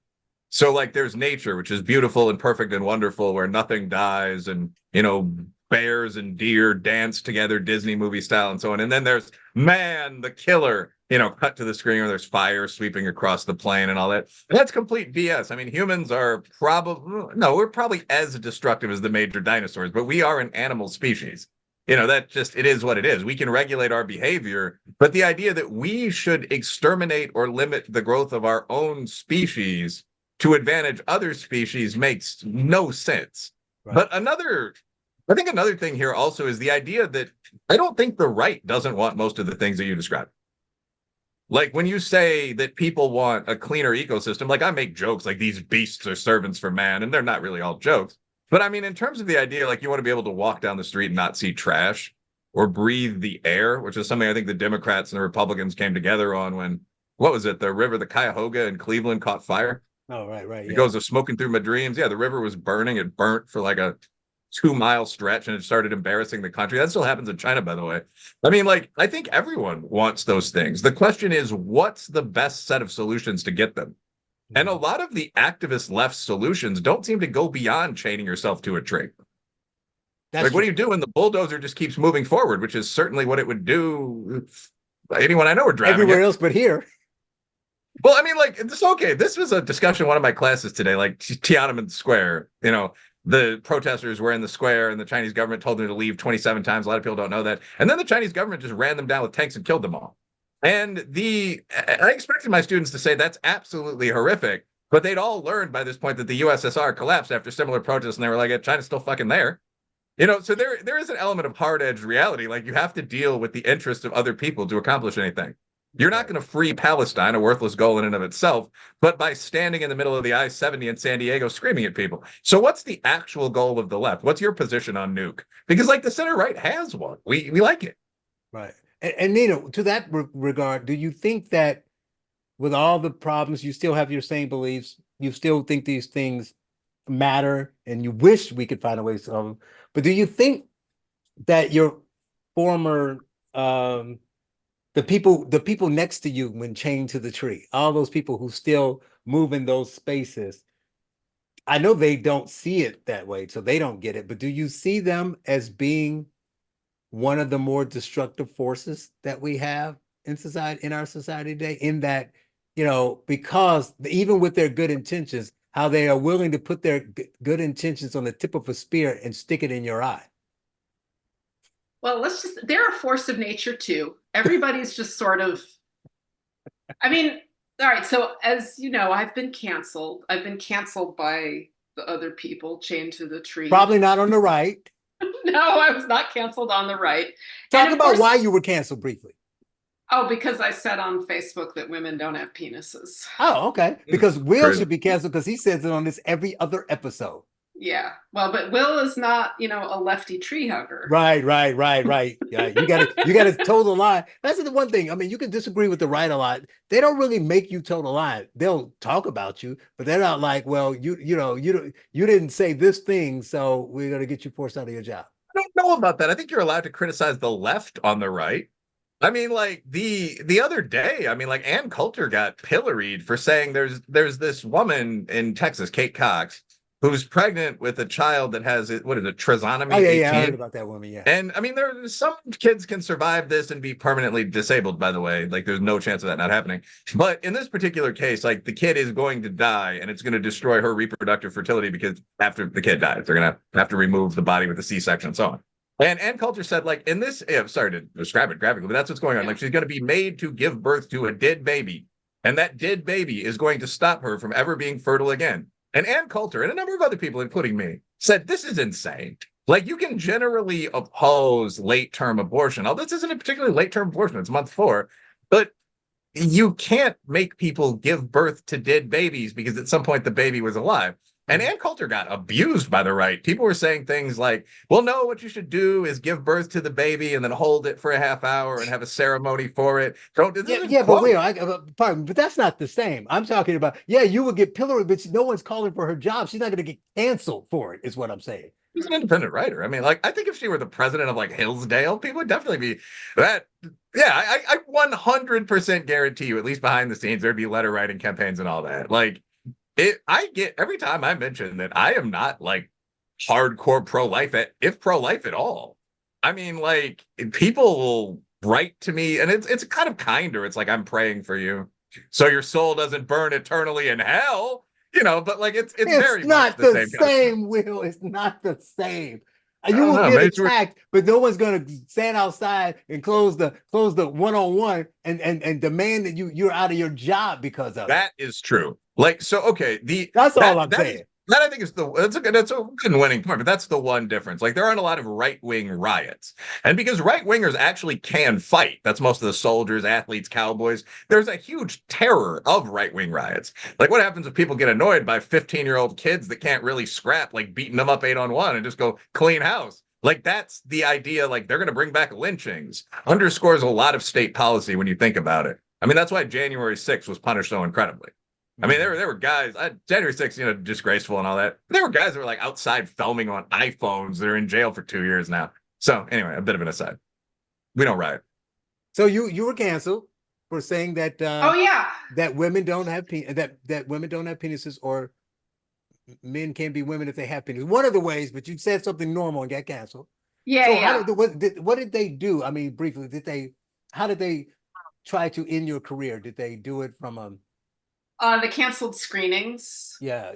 So, there's nature, which is beautiful and perfect and wonderful, where nothing dies, and bears and deer dance together Disney movie style and so on. And then there's man, the killer, cut to the screen where there's fire sweeping across the plain and all that. And that's complete BS. I mean, humans are we're probably as destructive as the major dinosaurs, but we are an animal species. It is what it is. We can regulate our behavior, but the idea that we should exterminate or limit the growth of our own species to advantage other species makes no sense. Right. But I think another thing here also is the idea that I don't think the right doesn't want most of the things that you described. Like when you say that people want a cleaner ecosystem, I make jokes like these beasts are servants for man, and they're not really all jokes. But I mean, in terms of the idea, you want to be able to walk down the street and not see trash or breathe the air, which is something I think the Democrats and the Republicans came together on when, what was it? The Cuyahoga in Cleveland caught fire. Oh, right. It goes of smoking through my dreams. Yeah, the river was burning. It burnt for a 2-mile stretch and it started embarrassing the country. That still happens in China, by the way. I mean, I think everyone wants those things. The question is, what's the best set of solutions to get them? Mm-hmm. And a lot of the activist left solutions don't seem to go beyond chaining yourself to a tree. What do you do when the bulldozer just keeps moving forward, which is certainly what it would do. Anyone I know are driving everywhere else but here. Well, I mean, it's okay. This was a discussion in one of my classes today, Tiananmen Square, the protesters were in the square and the Chinese government told them to leave 27 times. A lot of people don't know that. And then the Chinese government just ran them down with tanks and killed them all. And I expected my students to say that's absolutely horrific, but they'd all learned by this point that the USSR collapsed after similar protests. And they were like, China's still fucking there. So there is an element of hard-edged reality. You have to deal with the interests of other people to accomplish anything. You're not going to free Palestine, a worthless goal in and of itself, but by standing in the middle of the I-70 in San Diego screaming at people. So what's the actual goal of the left? What's your position on nuke? Because the center right has one. We like it. Right. And Nina, to that regard, do you think that with all the problems, you still have your same beliefs? You still think these things matter and you wish we could find a way to solve them? But do you think that your former the people next to you when chained to the tree, all those people who still move in those spaces. I know they don't see it that way, so they don't get it. But do you see them as being one of the more destructive forces that we have in society, in our society today? In that, because even with their good intentions, how they are willing to put their good intentions on the tip of a spear and stick it in your eye. Well, they're a force of nature too. Everybody's just sort of, I mean, all right. So as you know, I've been canceled. I've been canceled by the other people chained to the tree. Probably not on the right. No, I was not canceled on the right. Talk about why you were canceled briefly. Oh, because I said on Facebook that women don't have penises. Oh, okay. Because Will Crazy. should be canceled because he says it on this every other episode. Yeah. Well, but Will is not, a lefty tree hugger. Right. Yeah, you got to toe the line. That's the one thing. I mean, you can disagree with the right a lot. They don't really make you toe the line. They'll talk about you, but they're not like, well, you didn't say this thing, so we're gonna get you forced out of your job. I don't know about that. I think you're allowed to criticize the left on the right. I mean, like the other day, I mean, like Ann Coulter got pilloried for saying there's this woman in Texas, Kate Cox, who's pregnant with a child that has what is it, trisomy? Oh yeah, 18. I heard about that woman. Yeah, and I mean, there's some kids can survive this and be permanently disabled. By the way, like there's no chance of that not happening. But in this particular case, like the kid is going to die, and it's going to destroy her reproductive fertility because after the kid dies, they're going to have to remove the body with a C-section and so on. And Ann Coulter said, like, in this, sorry to describe it graphically, but that's what's going on. Like, she's going to be made to give birth to a dead baby, and that dead baby is going to stop her from ever being fertile again. And Ann Coulter and a number of other people, including me, said, this is insane. Like, you can generally oppose late-term abortion. Although this isn't a particularly late-term abortion, it's month 4, but you can't make people give birth to dead babies because at some point the baby was alive. And Ann Coulter got abused by the right. People were saying things like, well, no, what you should do is give birth to the baby and then hold it for a half hour and have a ceremony for it. But but that's not the same. I'm talking about, you would get pilloried, but no one's calling for her job. She's not going to get canceled for it, is what I'm saying. She's an independent writer. I mean, like, I think if she were the president of like Hillsdale, people would definitely be that. Yeah, I 100% guarantee you, at least behind the scenes, there'd be letter writing campaigns and all that. Like, I get every time I mention that I am not like hardcore pro-life, if pro-life at all. I mean, like, people will write to me, and it's kind of kinder. It's like, I'm praying for you, so your soul doesn't burn eternally in hell. But like it's very not much the same, Will. It's not the same. You will get attacked, but no one's going to stand outside and close the one-on-one and demand that you're out of your job because of that. Is true. Like, so okay, that's all I'm saying. That I think is that's a good winning point, but that's the one difference. Like, there aren't a lot of right-wing riots, and because right-wingers actually can fight, that's most of the soldiers, athletes, cowboys. There's a huge terror of right-wing riots. Like, what happens if people get annoyed by 15-year-old kids that can't really scrap, like beating them up 8-on-1 and just go clean house? Like, that's the idea. Like, they're going to bring back lynchings. Underscores a lot of state policy when you think about it. I mean, that's why January 6th was punished so incredibly. I mean, there were guys, January 6th, disgraceful and all that. There were guys that were like outside filming on iPhones that are in jail for 2 years now. So anyway, a bit of an aside. We don't riot. So you were canceled for saying that that women don't have that women don't have penises, or men can't be women if they have penises. One of the ways, but you said something normal and got canceled. Yeah. So what did they do? I mean, briefly, how did they try to end your career? Did they do it from the canceled screenings. Yeah.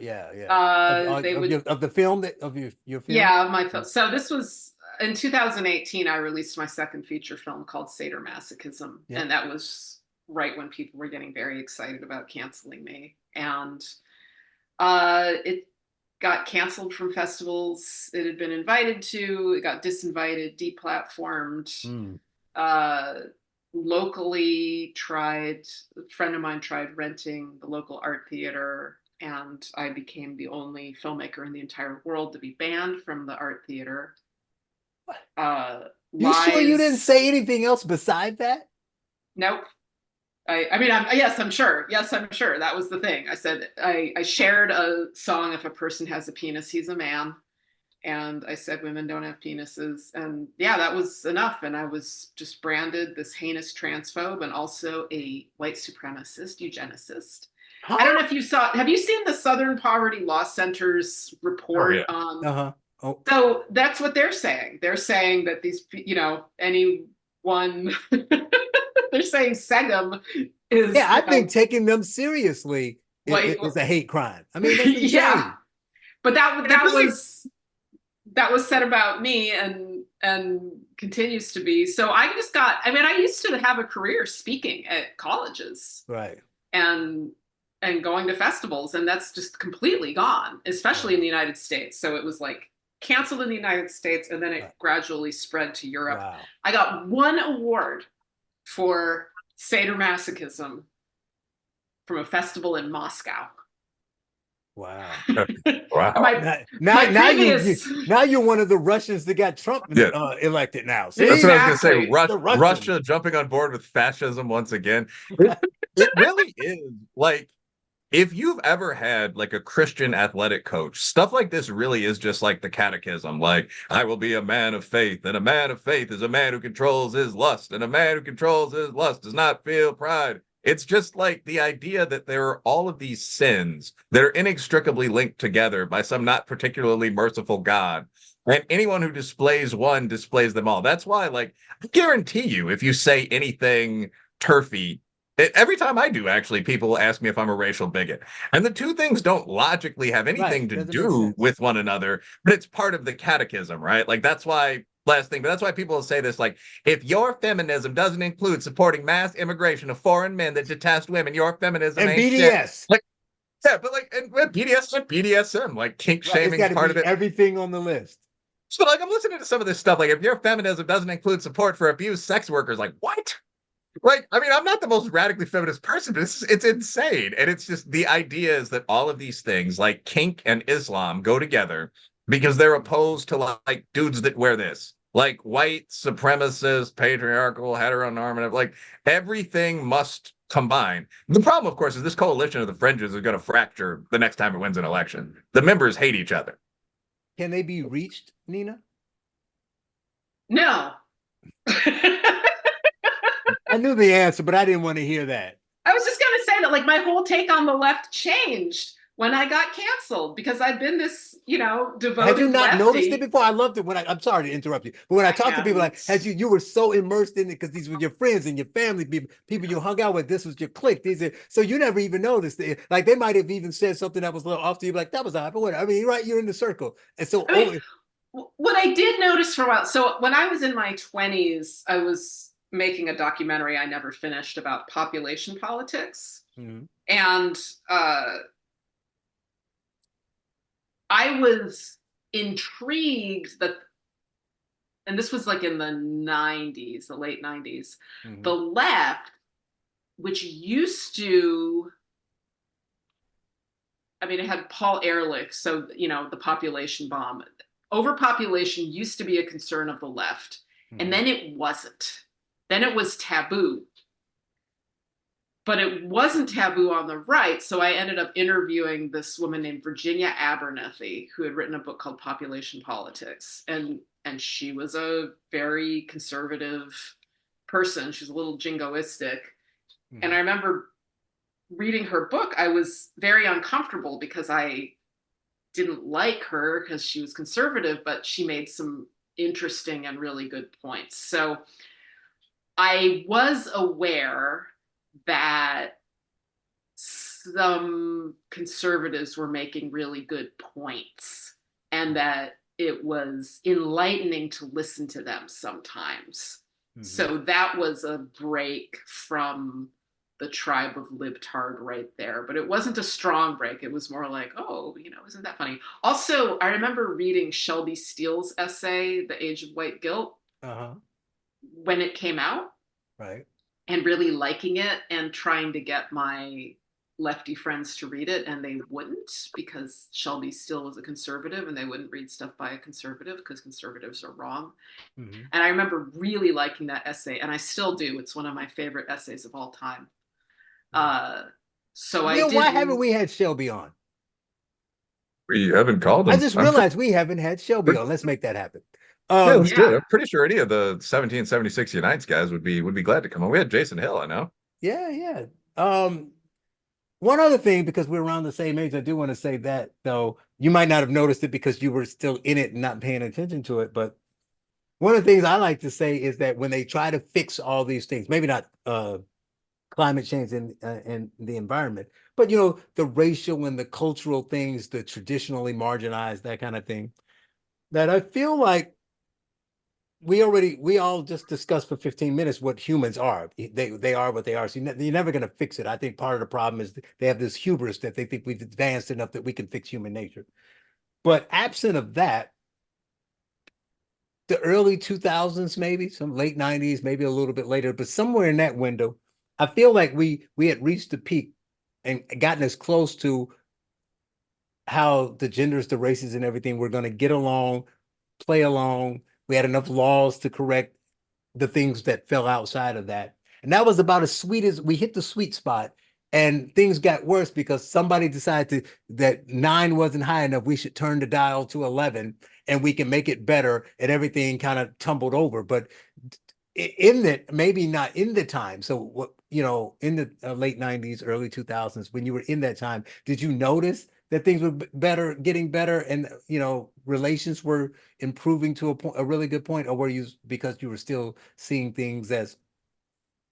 Of the film of your film. Yeah, my film. So this was in 2018. I released my second feature film called Sadomasochism, and that was right when people were getting very excited about canceling me, and it got canceled from festivals it had been invited to. It got disinvited, deplatformed. Locally a friend of mine tried renting the local art theater, and I became the only filmmaker in the entire world to be banned from the art theater. You sure you didn't say anything else beside that? Nope. I'm sure. Yes, I'm sure. That was the thing. I said I shared a song, "If a person has a penis, he's a man." and I said women don't have penises, and yeah, that was enough. And I was just branded this heinous transphobe and also a white supremacist eugenicist. I don't know if you saw, have you seen the Southern Poverty Law Center's report yeah. on? Oh, So that's what they're saying. They're saying that these, anyone, they're saying Segum is, yeah, I think taking them seriously white. is a hate crime. I mean, that's insane. Yeah, but that really- was said about me and continues to be. So I just got, I mean, I used to have a career speaking at colleges Right. and going to festivals, and that's just completely gone, especially in the United States. So it was like canceled in the United States, and then it gradually spread to Europe. Wow. I got one award for sadomasochism from a festival in Moscow. Wow. Wow. Now you're one of the Russians that got Trump elected now. See? That's what I was Exactly. going to say. Russia jumping on board with fascism once again. It really is like, if you've ever had like a Christian athletic coach, stuff like this really is just like the catechism. Like, I will be a man of faith, and a man of faith is a man who controls his lust, and a man who controls his lust does not feel pride. It's just like the idea that there are all of these sins that are inextricably linked together by some not particularly merciful God. And anyone who displays one displays them all. That's why, like, I guarantee you, if you say anything turfy, every time I do, actually, people ask me if I'm a racial bigot. And the two things don't logically have anything to do with one another, but it's part of the catechism, right? Like, that's why, last thing, but that's why people say this, like, if your feminism doesn't include supporting mass immigration of foreign men that detest women, your feminism and ain't BDS. Shit. Like, yeah, but like, and BDS and BDSM, like, kink shaming is part of it. Everything on the list. So, like, I'm listening to some of this stuff, like, if your feminism doesn't include support for abused sex workers, like, what? Like, I mean, I'm not the most radically feminist person, but it's insane. And it's just, the idea is that all of these things, like kink and Islam, go together because they're opposed to like dudes that wear this. Like white, supremacist, patriarchal, heteronormative, like everything must combine. The problem, of course, is this coalition of the fringes is going to fracture the next time it wins an election. The members hate each other. Can they be reached, Nina? No. I knew the answer, but I didn't want to hear that. I was just going to say that, like, my whole take on the left changed when I got canceled because I've been this, devoted Had you not lefty. noticed it before? I loved it when I'm sorry to interrupt you, but when I talk to people, like, you were so immersed in it because these were your friends and your family, people you hung out with. This was your clique. So you never even noticed it. Like, they might have even said something that was a little off to you, like, that was odd, but whatever. I mean, right, you're in the circle. And so what I did notice for a while, so when I was in my 20s, I was making a documentary I never finished about population politics. Mm-hmm. And I was intrigued that, and this was like in the 90s, the late 90s, mm-hmm. the left, which used to, I mean, it had Paul Ehrlich, so, the population bomb. Overpopulation used to be a concern of the left, mm-hmm. and then it wasn't. Then it was taboo. But it wasn't taboo on the right, so I ended up interviewing this woman named Virginia Abernethy, who had written a book called Population Politics. And she was a very conservative person. She's a little jingoistic. Mm-hmm. And I remember reading her book, I was very uncomfortable because I didn't like her because she was conservative, but she made some interesting and really good points. So I was aware that some conservatives were making really good points and that it was enlightening to listen to them sometimes. Mm-hmm. So that was a break from the tribe of libtard right there. But it wasn't a strong break. It was more like, oh, isn't that funny? Also, I remember reading Shelby Steele's essay, The Age of White Guilt, when it came out. Right. And really liking it and trying to get my lefty friends to read it, and they wouldn't because Shelby Steele was a conservative and they wouldn't read stuff by a conservative because conservatives are wrong. Mm-hmm. And I remember really liking that essay, and I still do. It's one of my favorite essays of all time. So why haven't we had Shelby on? We haven't called I him. just realized we haven't had Shelby on. Let's make that happen. Yeah, let's do it. Yeah. I'm pretty sure any of the 1776 Unites guys would be glad to come on. We had Jason Hill, I know. Yeah. One other thing, because we're around the same age, I do want to say that, though, you might not have noticed it because you were still in it and not paying attention to it. But one of the things I like to say is that when they try to fix all these things, maybe not climate change and the environment, but the racial and the cultural things, the traditionally marginalized, that kind of thing, that I feel like we all just discussed for 15 minutes what humans are. They are what they are. So you're never going to fix it. I think part of the problem is they have this hubris that they think we've advanced enough that we can fix human nature. But absent of that, the early 2000s, maybe some late 90s, maybe a little bit later, but somewhere in that window, I feel like we had reached the peak and gotten as close to how the genders, the races, and everything were going to get along, play along. We had enough laws to correct the things that fell outside of that. And that was about as sweet as we hit the sweet spot. And things got worse because somebody decided that 9 wasn't high enough. We should turn the dial to 11 and we can make it better. And everything kind of tumbled over. But in that, maybe not in the time. So what, in the late 90s, early 2000s, when you were in that time, did you notice that things were better, getting better, and relations were improving to a really good point? Or were you, because you were still seeing things as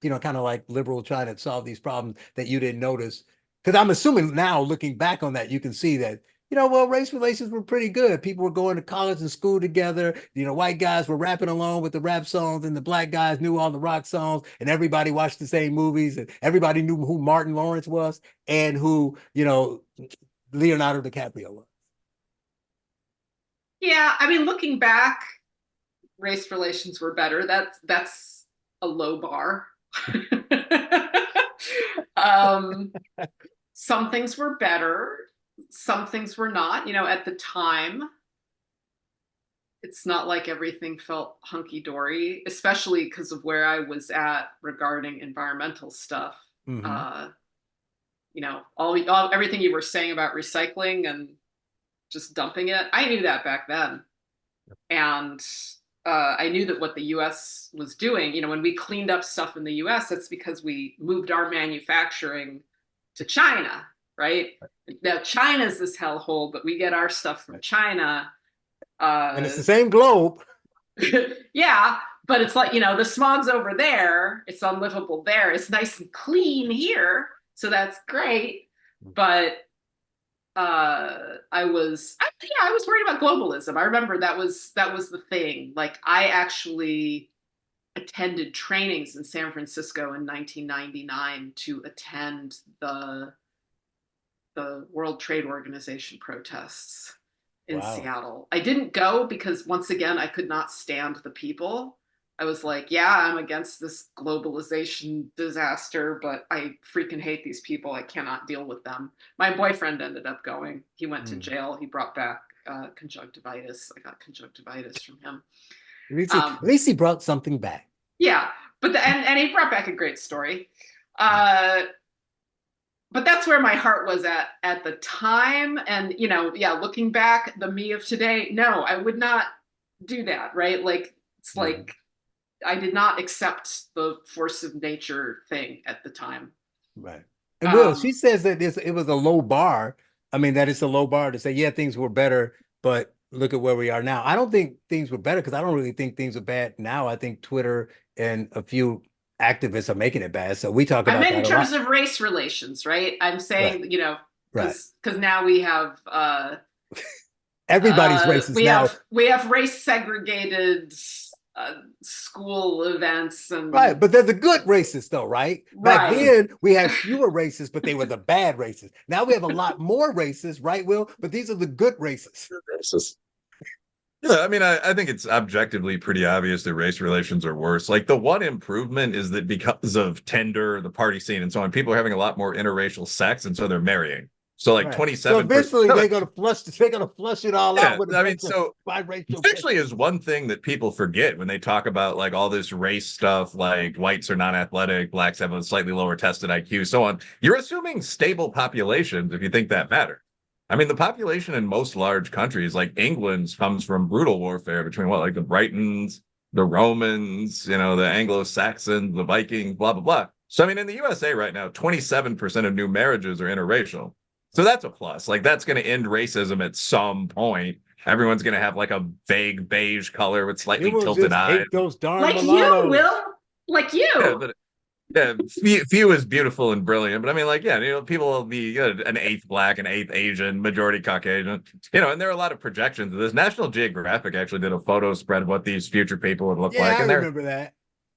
kind of like liberal trying to solve these problems, that you didn't notice? Because I'm assuming now, looking back on that, you can see that well, race relations were pretty good. People were going to college and school together. White guys were rapping along with the rap songs, and the black guys knew all the rock songs, and everybody watched the same movies, and everybody knew who Martin Lawrence was and who Leonardo DiCaprio was. Yeah, I mean, looking back, race relations were better. That's a low bar. Some things were better, some things were not. At the time, it's not like everything felt hunky-dory, especially because of where I was at regarding environmental stuff. Mm-hmm. Everything you were saying about recycling and just dumping it, I knew that back then. And I knew that what the US was doing, when we cleaned up stuff in the US, that's because we moved our manufacturing to China, right? Now China's this hellhole, but we get our stuff from China. And it's the same globe. Yeah, but it's like, the smog's over there. It's unlivable there. It's nice and clean here. So that's great. But I was worried about globalism. I remember that was the thing. Like, I actually attended trainings in San Francisco in 1999 to attend the World Trade Organization protests in Seattle. I didn't go because, once again, I could not stand the people. I was like, yeah, I'm against this globalization disaster, but I freaking hate these people. I cannot deal with them. My boyfriend ended up going. He went to jail. He brought back conjunctivitis. I got conjunctivitis from him. At least he brought something back. Yeah, but and he brought back a great story. But that's where my heart was at the time. And, looking back, the me of today, no, I would not do that, right? Like, it's like, I did not accept the force of nature thing at the time. Right. And Will, she says that it was a low bar. I mean, that it's a low bar to say, yeah, things were better, but look at where we are now. I don't think things were better, because I don't really think things are bad now. I think Twitter and a few activists are making it bad. So we talk about that a lot. I meant in terms of race relations, right? I'm saying, because now we have everybody's racist now. We have race segregated school events and right, but they're the good racists, though, right? Back then we had fewer racists, but they were the bad racists. Now we have a lot more racists, right, Will? But these are the good racists. Yeah, I mean, I think it's objectively pretty obvious that race relations are worse. Like, the one improvement is that because of Tinder, the party scene, and so on, people are having a lot more interracial sex, and so they're marrying. So, like, 27%. So eventually they're gonna flush it all out. With I mean, so actually is one thing that people forget when they talk about, like, all this race stuff, like whites are non-athletic, blacks have a slightly lower tested IQ, so on. You're assuming stable populations if you think that matters. I mean, the population in most large countries, like England's, comes from brutal warfare between what, like the Britons, the Romans, the Anglo-Saxons, the Vikings, blah, blah, blah. So, I mean, in the USA right now, 27% of new marriages are interracial. So that's a plus. Like, that's going to end racism at some point. Everyone's going to have like a vague beige color with You slightly will tilted just eyes. hate those darn Like you, mulattoes. Will. Like you. Yeah, but yeah, few is beautiful and brilliant, but I mean, like, yeah, people will be an eighth black, an eighth Asian, majority Caucasian, and there are a lot of projections of this. National Geographic actually did a photo spread of what these future people would look Yeah, like, I and they're remember that.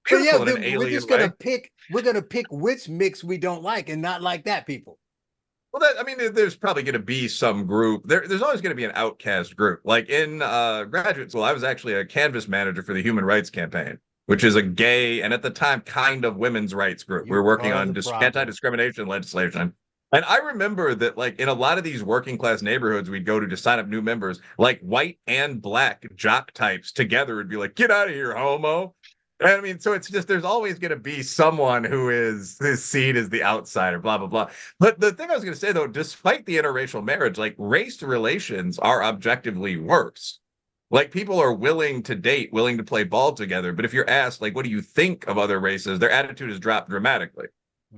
But yeah, beautiful in an we're alien just gonna way. pick. We're gonna pick which mix we don't like, and not like that people. Well, I mean, there's probably going to be some group. There's always going to be an outcast group. Like in graduate school, I was actually a canvas manager for the Human Rights Campaign, which is a gay and at the time kind of women's rights group. We You were working are on the problem. anti-discrimination legislation. And I remember that, like, in a lot of these working class neighborhoods we'd go to sign up new members, like white and black jock types together would be like, "Get out of here, homo." I mean, so it's just there's always going to be someone who is seen as the outsider, blah, blah, blah. But the thing I was going to say, though, despite the interracial marriage, like race relations are objectively worse. Like people are willing to date, willing to play ball together. But if you're asked, like, what do you think of other races, their attitude has dropped dramatically.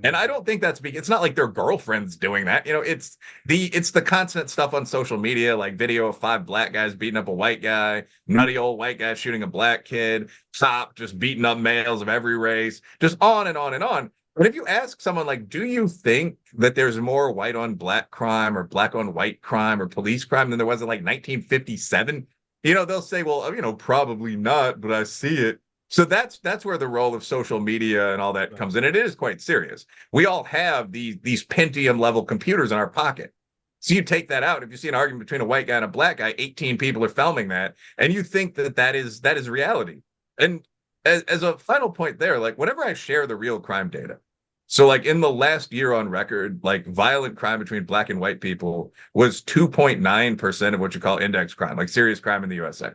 And I don't think it's not like their girlfriends doing that. It's the constant stuff on social media, like video of 5 black guys beating up a white guy, nutty old white guy shooting a black kid, cop just beating up males of every race, just on and on and on. But if you ask someone like, do you think that there's more white on black crime or black on white crime or police crime than there was in like 1957? They'll say, well, probably not, but I see it. So that's where the role of social media and all that comes in. It is quite serious. We all have these Pentium level computers in our pocket. So you take that out. If you see an argument between a white guy and a black guy, 18 people are filming that, and you think that is reality. And as a final point there, like whenever I share the real crime data, so like in the last year on record, like violent crime between black and white people was 2.9% of what you call index crime, like serious crime in the USA.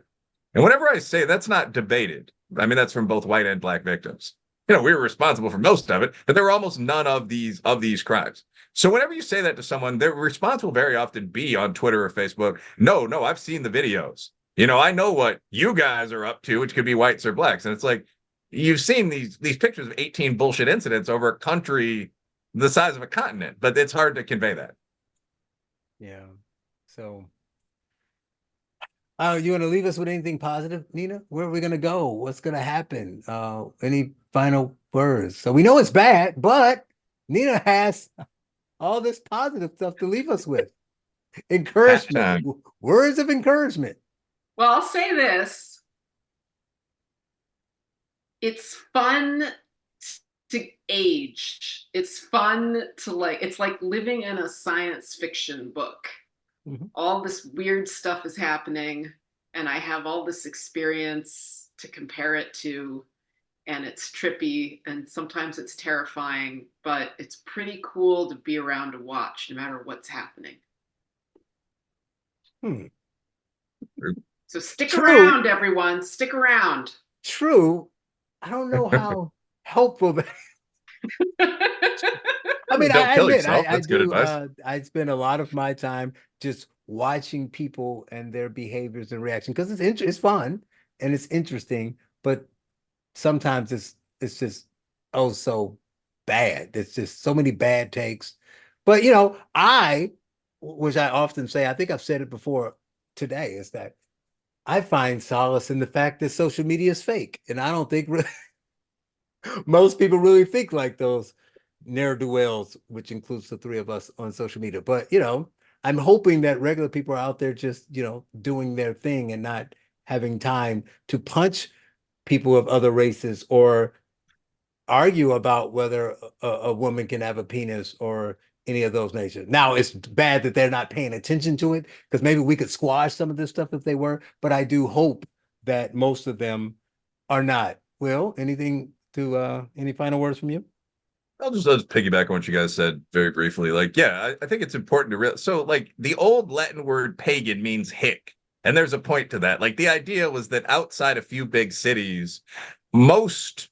And whenever I say that's not debated, I mean, that's from both white and black victims. We were responsible for most of it, but there were almost none of these crimes. So whenever you say that to someone, they're responsible very often be on Twitter or Facebook. No, I've seen the videos. I know what you guys are up to, which could be whites or blacks. And it's like, you've seen these pictures of 18 bullshit incidents over a country the size of a continent, but it's hard to convey that. Yeah. So you want to leave us with anything positive, Nina? Where are we going to go? What's going to happen? Any final words? So we know it's bad, but Nina has all this positive stuff to leave us with. Encouragement, words of encouragement. Well, I'll say this. It's fun to age. It's fun to it's like living in a science fiction book. Mm-hmm. All this weird stuff is happening, and I have all this experience to compare it to, and it's trippy, and sometimes it's terrifying, but it's pretty cool to be around to watch, no matter what's happening. So stick around, everyone. Stick around. True. I don't know how helpful that. I mean, I admit, I do. I spend a lot of my time just watching people and their behaviors and reactions because it's fun and it's interesting, but sometimes it's just so bad. There's just so many bad takes. But which I often say, I think I've said it before today, is that I find solace in the fact that social media is fake, and I don't think most people really think like those ne'er-do-wells, which includes the 3 of us on social media. But I'm hoping that regular people are out there just doing their thing and not having time to punch people of other races or argue about whether a woman can have a penis or any of those natures. Now, it's bad that they're not paying attention to it, because maybe we could squash some of this stuff if they were, but I do hope that most of them are not. Will, any final words from you? I'll just piggyback on what you guys said very briefly. Like, yeah, I think it's important to realize. So, like, the old Latin word pagan means hick. And there's a point to that. Like, the idea was that outside a few big cities, most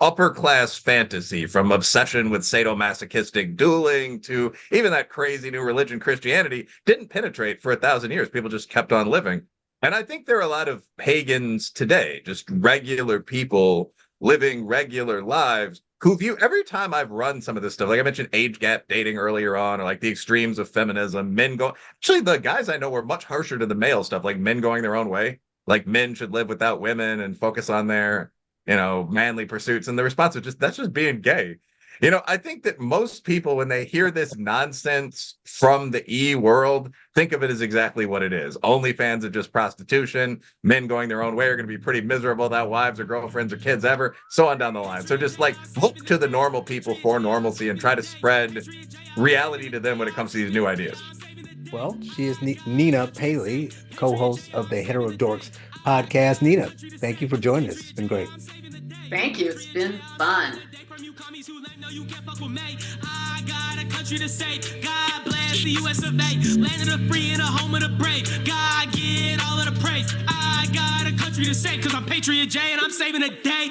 upper class fantasy, from obsession with sadomasochistic dueling to even that crazy new religion, Christianity, didn't penetrate for 1,000 years. People just kept on living. And I think there are a lot of pagans today, just regular people living regular lives who view, every time I've run some of this stuff, like I mentioned age gap dating earlier on, or like the extremes of feminism, men go, actually, the guys I know were much harsher to the male stuff, like men going their own way, like men should live without women and focus on their, manly pursuits. And the response was just, that's just being gay. I think that most people, when they hear this nonsense from the E world, think of it as exactly what it is. OnlyFans are just prostitution. Men going their own way are going to be pretty miserable without wives or girlfriends or kids ever, so on down the line. So just like look to the normal people for normalcy and try to spread reality to them when it comes to these new ideas. Well, she is Nina Paley, co-host of the Heterodorx podcast. Nina, thank you for joining us. It's been great. Thank you. It's been fun. I got a country to say, God bless the US of A, land of the free and a home of the brave. God get all of the praise. I got a country to say, cause I'm Patriot J and I'm saving the day.